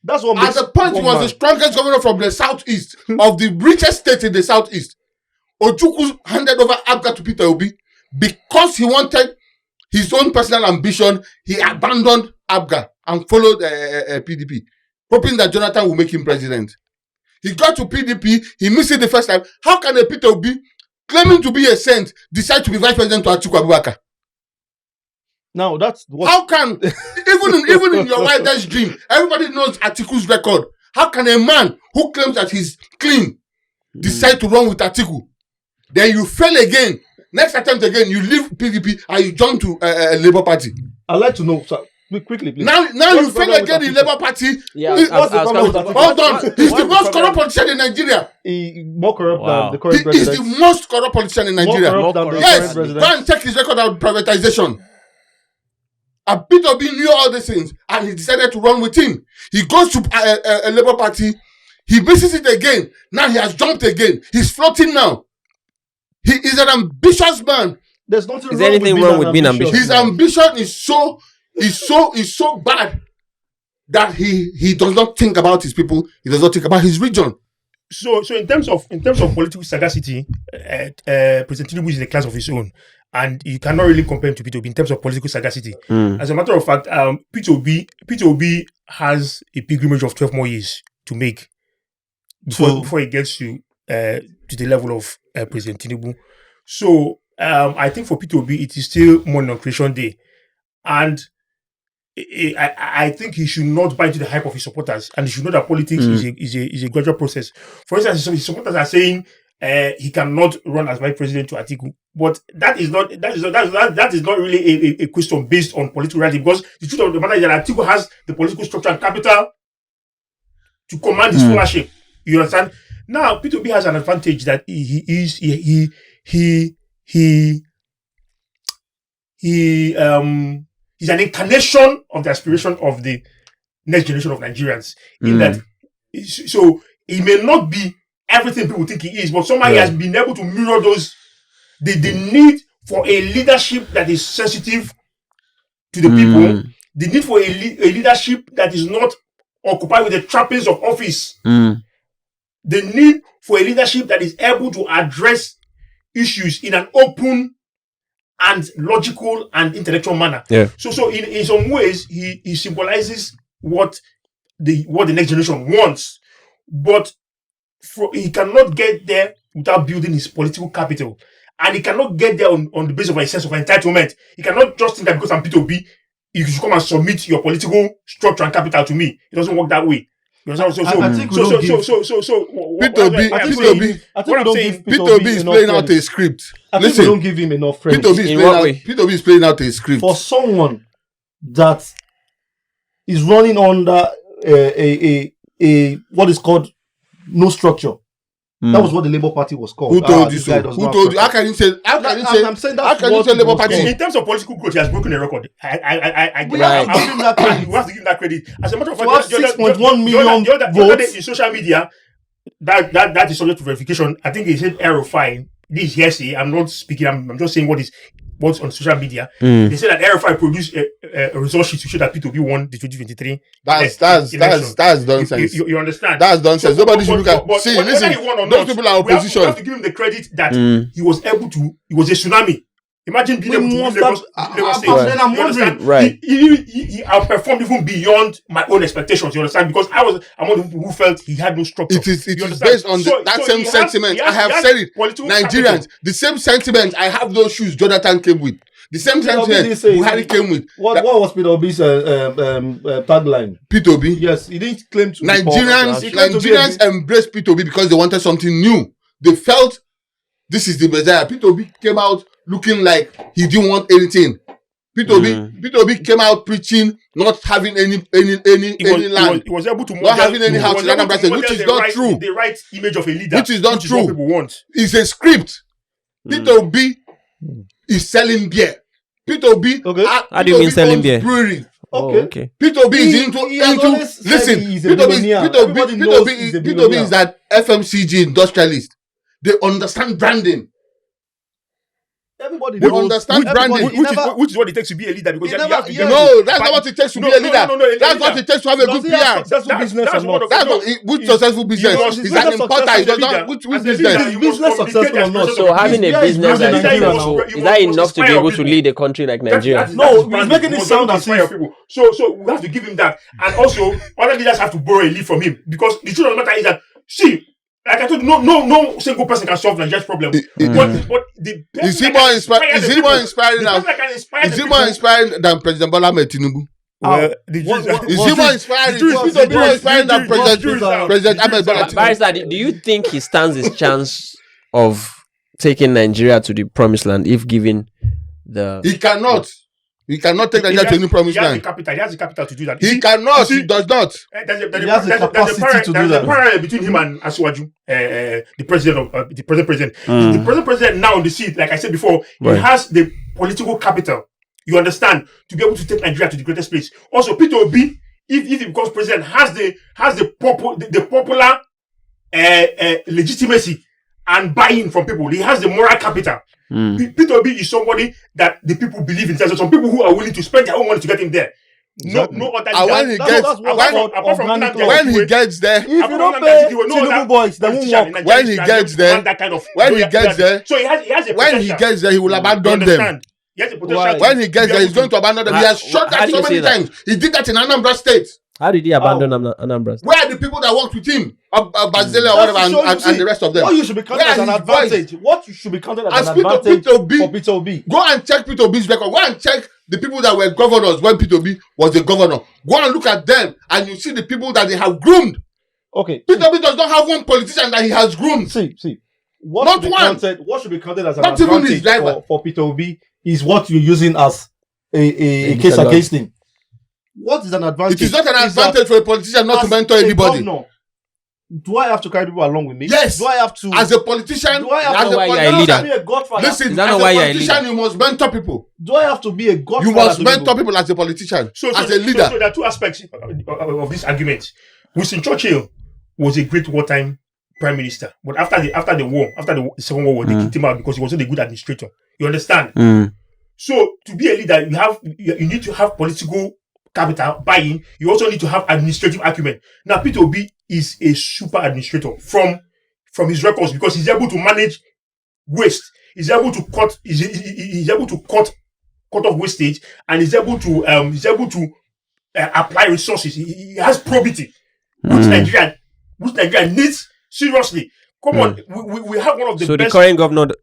That's what makes at the point he was the strongest governor from the southeast of the richest state in the southeast. Ojukwu handed over Abga to Peter Obi because he wanted his own personal ambition. He abandoned Abga and followed PDP, hoping that Jonathan will make him president. He got to PDP, he missed it the first time. How can a Peter Obi, claiming to be a saint, decide to be vice president to Atiku Abubakar? Now that's what. How can even in your wildest dream, everybody knows Atiku's record. How can a man who claims that he's clean decide to run with Atiku? Then you fail again. Next attempt again, you leave PDP and you join to Labour Party. I'd like to know, sir. Quickly, please. Now you fail again in Labour Party. Yeah, what's the problem with Atiku? Hold on. He's the most corrupt politician in Nigeria. More corrupt than the current president. He's the most corrupt politician in Nigeria. More corrupt than the yes, current president. go and check his record of privatization. And Peter Obi knew all these things and he decided to run with him. He goes to a Labour Party. He misses it again. Now he has jumped again. He's floating now. He is an ambitious man. There's nothing wrong with being ambitious. His ambition is so bad that he does not think about his people. He does not think about his region. So in terms of political sagacity, President Tinubu is in a class of his own, and you cannot really compare him to Peter Obi in terms of political sagacity. As a matter of fact, Peter Obi has a pilgrimage of 12 more years to make before he gets to the level of President Tinubu. So I think for Peter Obi, it is still morning on Creation Day, and I think he should not buy into the hype of his supporters, and he should know that politics is a gradual process. For instance, his supporters are saying he cannot run as vice president to Atiku, but that is not really a question based on political reality, because the truth of the matter is that Atiku has the political structure and capital to command his scholarship. You understand? Now, Peter Obi has an advantage that he's an incarnation of the aspiration of the next generation of Nigerians. In that, so he may not be everything people think he is, but somehow he has been able to mirror those the need for a leadership that is sensitive to the people, the need for a leadership that is not occupied with the trappings of office, the need for a leadership that is able to address issues in an open and logical and intellectual manner. Yeah. So in some ways, he symbolizes what the next generation wants, but he cannot get there without building his political capital, and he cannot get there on the basis of a sense of entitlement. He cannot just think that because I'm Peter Obi, you should come and submit your political structure and capital to me. It doesn't work that way. Peter Obi is playing out a script. Listen, we don't give him enough credit. Peter Obi is playing out a script for someone that is running under a what is called no structure. That was what the Labour Party was called. Who told you so? Who told you? How can you say? I'm saying how can you say Labour Party? In terms of political growth, he has broken a record. I give him that credit. We have to give him that credit. As a matter of fact, 6.1 million votes in social media. That is subject to verification. I think he said RFI. This is hearsay. I'm not speaking. I'm just saying what's on social media. They said that RFI produced a result sheet to show that Peter Obi won the 2023. That's nonsense. You understand? That's nonsense. Nobody should look at. See, listen. Those people are opposition. We have to give him the credit that he was able to. It was a tsunami. Imagine being able to win monster- Lagos State. Then I'm You understand? wondering, Right. He outperformed even beyond my own expectations. You understand? Because I'm one of the people who felt he had no structure. It is You understand? based on that So same he has- sentiment. he has- I have he has said it. political Nigerians, capital. the same sentiment. I have those shoes Jonathan came with. The same Peter Obi sentiment didn't say Buhari it. came with. What was Peter Obi's tagline? P2B. Yes, he didn't claim to. Nigerians embraced P2B because they wanted something new. They felt this is the Messiah. P2B came out looking like he didn't want anything. P2B came out preaching not having any land. He was able to Not having any house in model Anambra State, which is not true. The right image of a leader, Which is not what true. people want. It's a script. P2B is selling beer. P2B. Okay. How do you mean P2B selling owns beer? brewery. Okay. P2B is He has always said listen. he is a P2B billionaire. Everybody knows he's a billionaire. is that FMCG industrialist. They understand branding. Everybody They knows. understand branding. Which is what it takes to be a leader. Because He you never- have to yeah. No, that's not what it takes to be a leader. No, That's what it takes to have a good Does he have PR. successful business that's or one not? of- That's no, what which successful business must- is business an importer. successful He does leader. not which As a business. leader, Is you business must successful or communicate not? as So having a Yeah, he's business that is building huge, it. so You is that must enough to be inspire able to people. lead a country like Nigeria? No, he's making it sound as if- people. So we have to give him that, and also other leaders have to borrow a lead from him, because the truth of the matter is that, see, like I told you, no single person can solve Nigeria's problem. But the Is he person more that can inspiring? Is the he more people- inspiring the than? person that can inspire Is the he people- more inspiring than President Bola Tinubu? Well, the What- Jews- what- Is Was he more it- inspiring? the Jews- Is the he more Jews- inspiring the than Jews- President the Jews are- President the Ahmed Jews Bola are- Tinubu? Barrister, do you think he stands his chance of taking Nigeria to the promised land if given the? He cannot. He cannot take Nigeria to any promised He has the land. capital. He has the capital to do that. He cannot. see- He does not. There's He has the capacity to do that. parallel between him and Asiwaju, the president of the present president. The present president now on the seat, like I said before, Right. he has the political capital. You understand, to be able to take Nigeria to the greatest place. Also, Peter Obi, if he becomes president, has the popular legitimacy and buy-in from people. He has the moral capital. Peter Obi is somebody that the people believe in. There's some people who are willing to spend their own money to get him there. No other. And when he gets- apart from organic Nnamdi law. When he Azikiwe, gets there, If you apart don't from pay Nnamdi Azikiwe, no Tinubu other boys, they won't politician work. in Nigeria When he can gets demand there- that kind of when he gets there- so he has a when he potential. gets there, he will You abandon them. understand? He has a potential. Why? to When he gets be there, he's able going to abandon them. He has How- shot how that do so you many say that? times. He did that in Anambra State. How did he abandon Anambra? Where are the people that worked with him? Bazile or whatever, That's to show you, and see, the rest of them. What you should be counted Where as an are his voice? advantage. What you should be counted as As an Peter advantage Obi, for Peter Obi. Go and check Peter Obi's record. Go and check the people that were governors when Peter Obi was the governor. Go and look at them, and you see the people that they have groomed. Okay. Peter Obi does not have one politician that he has groomed. See. What Not should be one. counted? What should be counted as an Not even his advantage driver. for Peter Obi is what you're using as a case disadvantage. against him. What is an advantage? It is not an Is that advantage for a politician not to as mentor a anybody. governor, do I have to carry people along with me? Yes. Do I have to? As a politician, do I have That's to why you're a do I have leader. to be a godfather? listen, Is that as not a why you're a politician, you must mentor people. Do I have to be a godfather? You must to mentor people as a politician, So as a leader. So there are two aspects of this argument. Winston Churchill was a great wartime prime minister, but after the war, after the Second World War, they kicked him out because he was not a good administrator. You understand? So to be a leader, you need to have political capital, buy-in. You also need to have administrative acumen. Now, Peter Obi is a super administrator from his records, because he's able to manage waste. He's able to cut. He's able to cut off wastage, and he's able to apply resources. He has probity, which Nigeria needs seriously. Come on, we have one of the So best. the current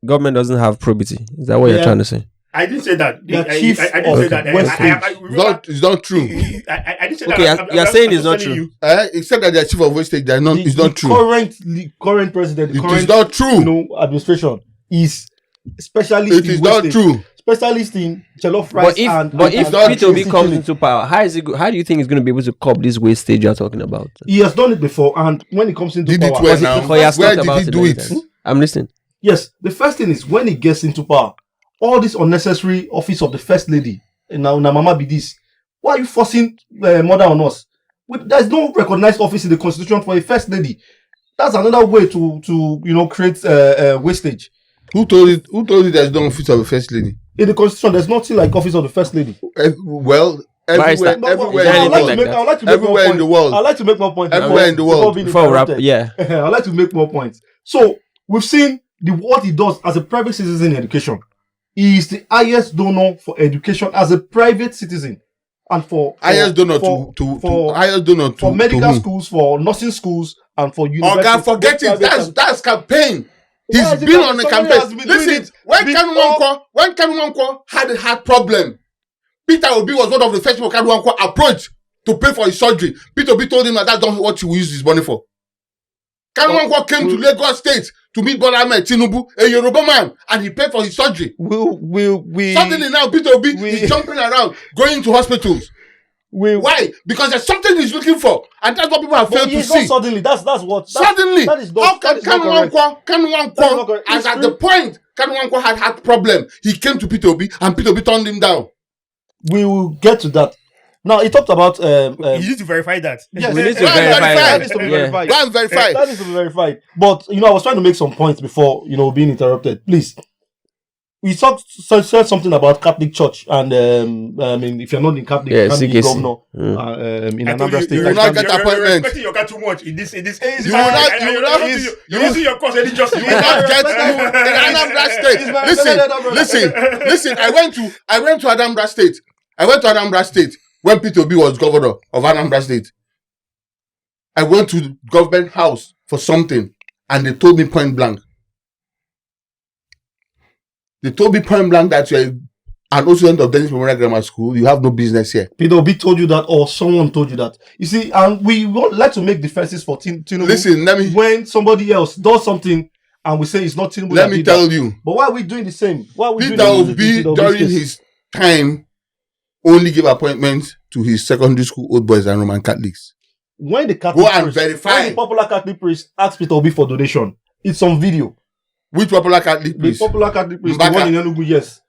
government doesn't have probity. Is that what you're Yeah. trying to say? I didn't say that. The I chief didn't of say that. It's not true. I didn't say Okay, that. you're saying it's not telling true. you. He said that they are chief of wastage. They are not. It's not true. Current president, It current is not true. administration is specialist It in is not wastage, true. specialist in jollof rice. But if not Peter Obi true. comes into power, how do you think he's going to be able to curb this wastage you're talking about? he has done it before, and when it comes into Did it power, well now? Before he has Where talked did about he it do many it? times. I'm listening. yes, the first thing is when he gets into power, all this unnecessary office of the first lady, now Mama be this. Why are you forcing murder on us? There's no recognized office in the constitution for a first lady. That's another way to create wastage. Who told you there's no office of a first lady? In the constitution, there's nothing like office of the first lady. Well, Barrister, everywhere, is everywhere there in the anything world. like that? I would like to make Everywhere more in the points. world. I'd like to make more points. Everywhere in the world. Before we wrap, yeah. I'd like to make more points. So we've seen what he does as a private citizen in education. he is the highest donor for education as a private citizen, and for highest donor for medical schools, for nursing schools, and for universities. Oga, forget it. That's campaign. He's been on the campaign. Listen, when Kanu Nwankwo had a heart problem, Peter Obi was one of the first people Kanu Nwankwo approached to pay for his surgery. Peter Obi told him that that's not what he will use his money for. Kanu Nwankwo came to Lagos State to meet Bola Tinubu, a Yoruba man, and he paid for his surgery. Suddenly now Peter Obi is jumping around, going to hospitals. Why? Because there's something he's looking for, and that's what people have failed to see. Suddenly, that's what. Suddenly, that is not, how can Kanu Nwankwo, as at the point Kanu Nwankwo had heart problem, he came to Peter Obi, and Peter Obi turned him down. We will get to that. Now, he talked about. You need to verify that. Yes, we need to verify that. Needs to be verified. Go and verify. That needs to be verified. But I was trying to make some points before being interrupted. Please. We said something about Catholic Church, and if you're not in Catholic, you can't be governor in Anambra State. You will not get appointment. You're respecting your God too much in this. You will your cause any justice. You will not get in Anambra State. Listen. I went to Anambra State. I went to Anambra State when Peter Obi was governor of Anambra State. I went to the government house for something, and they told me point blank. They told me point blank that you're an student of Dennis Memorial Grammar School. You have no business here. Peter Obi told you that, or someone told you that. You see, and we would like to make defenses for Tinubu. Listen, when somebody else does something and we say it's not Tinubu. Let me tell you. But why are we doing the same? Why are we Peter Obi during his time only gave appointments to his secondary school old boys and Roman Catholics. When the Catholic go and verify. When the popular Catholic priest asked Peter Obi for donation, it's on video. Which popular Catholic priest? The popular Catholic priest, Mbaka. the one in Enugu, yes.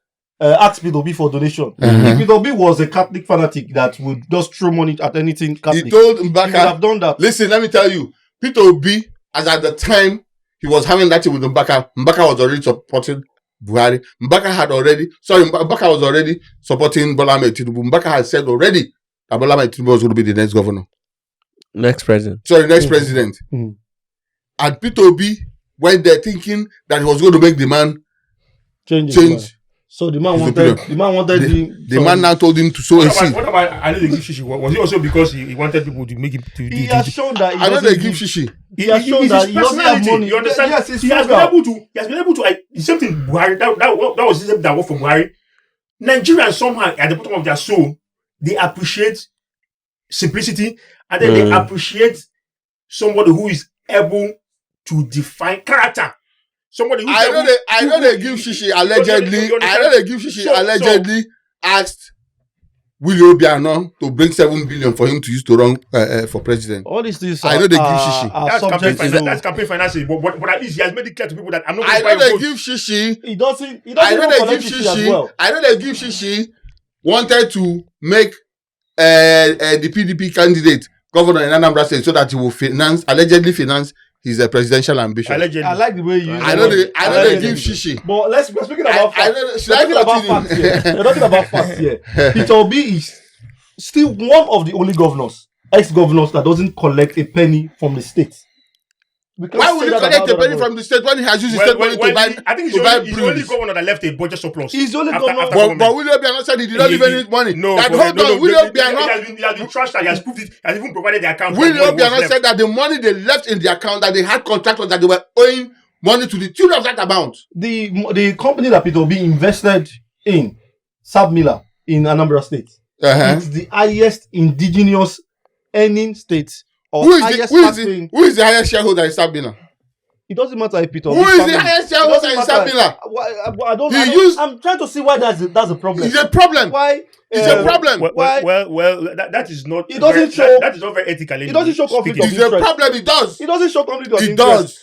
Asked Peter Obi for donation. If Peter Obi was a Catholic fanatic that would just throw money at anything Catholic, he told he would Mbaka, have done that. listen, let me tell you, Peter Obi, as at the time he was having that thing with Mbaka was already supporting Buhari. Mbaka was already supporting Bola Tinubu. Mbaka had said already that Bola Tinubu was going to be the next governor. Next president. President. And Peter Obi went there thinking that he was going to make the man change. So the man wanted the man now told him to sow a seed. What about I know they give shishi? Was it also because he wanted people to make him to He has shown that I know they give shishi. He has shown that he doesn't have money. You understand? Yes, he has been able to the same thing Buhari, that was the same that worked for Buhari. Nigerians somehow at the bottom of their soul, they appreciate simplicity, and then they appreciate somebody who is able to define character. Somebody who I know they give shishi allegedly. I know they give shishi allegedly asked Willie Obiano to bring 7 billion for him to use to run for president. All these things I know they give shishi. That's campaign financing, but at least he has made it clear to people that I'm not going I to buy know they votes. give shishi. He doesn't I know they give shishi as shishi. well. I know they give shishi. Wanted to make the PDP candidate governor in Anambra State so that he will allegedly finance his presidential ambition. Allegedly. I like the way you. I know they give shishi. But we're speaking about facts. We're talking about facts here. Peter Obi is still one of the only ex-governors that doesn't collect a penny from the state. Why would he collect a penny from the state when he has used his state money to buy? I think he's the only governor that left a budget surplus. He's the only governor. But William Obiano said he did not leave any money. No, William Obiano. He has been trashed. He has proved it. He has even provided the account. William Obiano said that the money they left in the account, that they had contractors that they were owing money to the tune of that amount. The company that Peter Obi invested in, Sab Miller in Anambra State, it's the highest indigenous earning state. Who is the highest shareholder in Sabina? It doesn't matter if Peter. Who is the highest shareholder in Sabina? I'm trying to see why that's a problem. It's a problem. Why? It's a problem. Well, that is not. It doesn't show. That is not very ethical. It doesn't show conflict of interest. interest. It's a problem. It does. It doesn't show conflict of interest.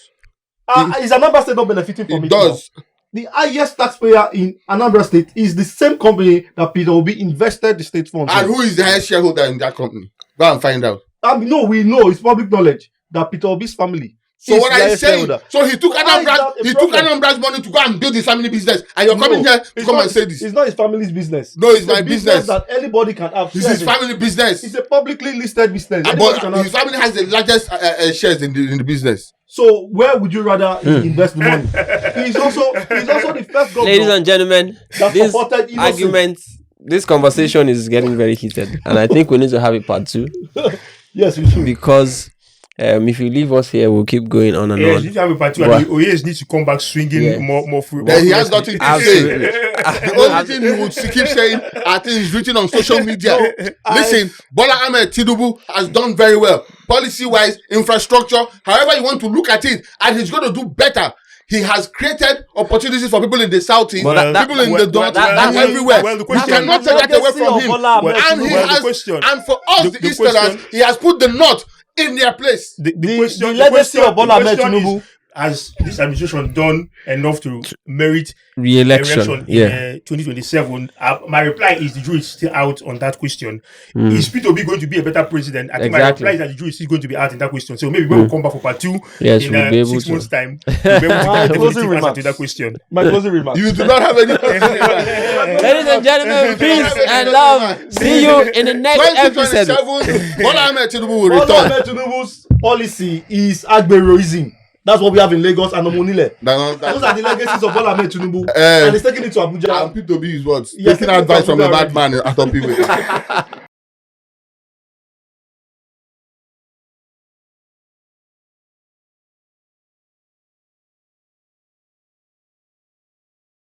It does. Is Anambra State not benefiting from it? It does. The highest taxpayer in Anambra State is the same company that Peter Obi invested the state funds. And who is the highest shareholder in that company? Go and find out. No, we know, it's public knowledge that Peter Obi's family. So what are you saying? So he took Anambra's money to go and build his family business, and you're coming here to come and say this. It's not his family's business. No, it's my business that anybody can have. It's his family business. It's a publicly listed business. But his family has the largest shares in the business. So where would you rather invest the money? He's also the first governor. Ladies and gentlemen, that this supported innocent. argument, this conversation is getting very heated, and I think we need to have a part 2 Yes, we should. because if you leave us here, we'll keep going on and Yes, on. if you have a party, But- the Oyes needs to come back swinging Yes. more free. Then he has nothing to say. Absolutely. The only thing he would keep saying, I think is written on social media. Listen, Bola Ahmed Tinubu has done very well. Policy-wise, infrastructure, however you want to look at it, and he's going to do better. He has created opportunities for people in the southeast, But that- people in the north, and well, everywhere. well, the You question- cannot take that away from him. Bola Ahmed And he Tinubu- well, the has, question- and for us, the the Easterners, question- he has put the north in their place. The The legacy of Bola Ahmed Tinubu. Has this administration done enough to merit Re-election. election Yeah. in 2027? My reply is the jury is still out on that question. Is P2B going to be a better president? I think my Exactly. reply is that the jury is still going to be out in that question. So maybe when we come back for part 2 Yes, in we'll be able 6 to. months' time, we'll be able to My get a closing definitive answer remarks. to that question. My closing remarks. You do not have any. Ladies and gentlemen, peace and love. See you in the next episode. 2027, Bola Ahmed Tinubu will Bola return. Ahmed Tinubu's policy is agberoism. That's what we have in Lagos and Omonile. Those are the legacies of Bola Ahmed Tinubu. And he's taking it to Abuja. And P2B is what? Yes, Taking advice from a bad man at Opiwe.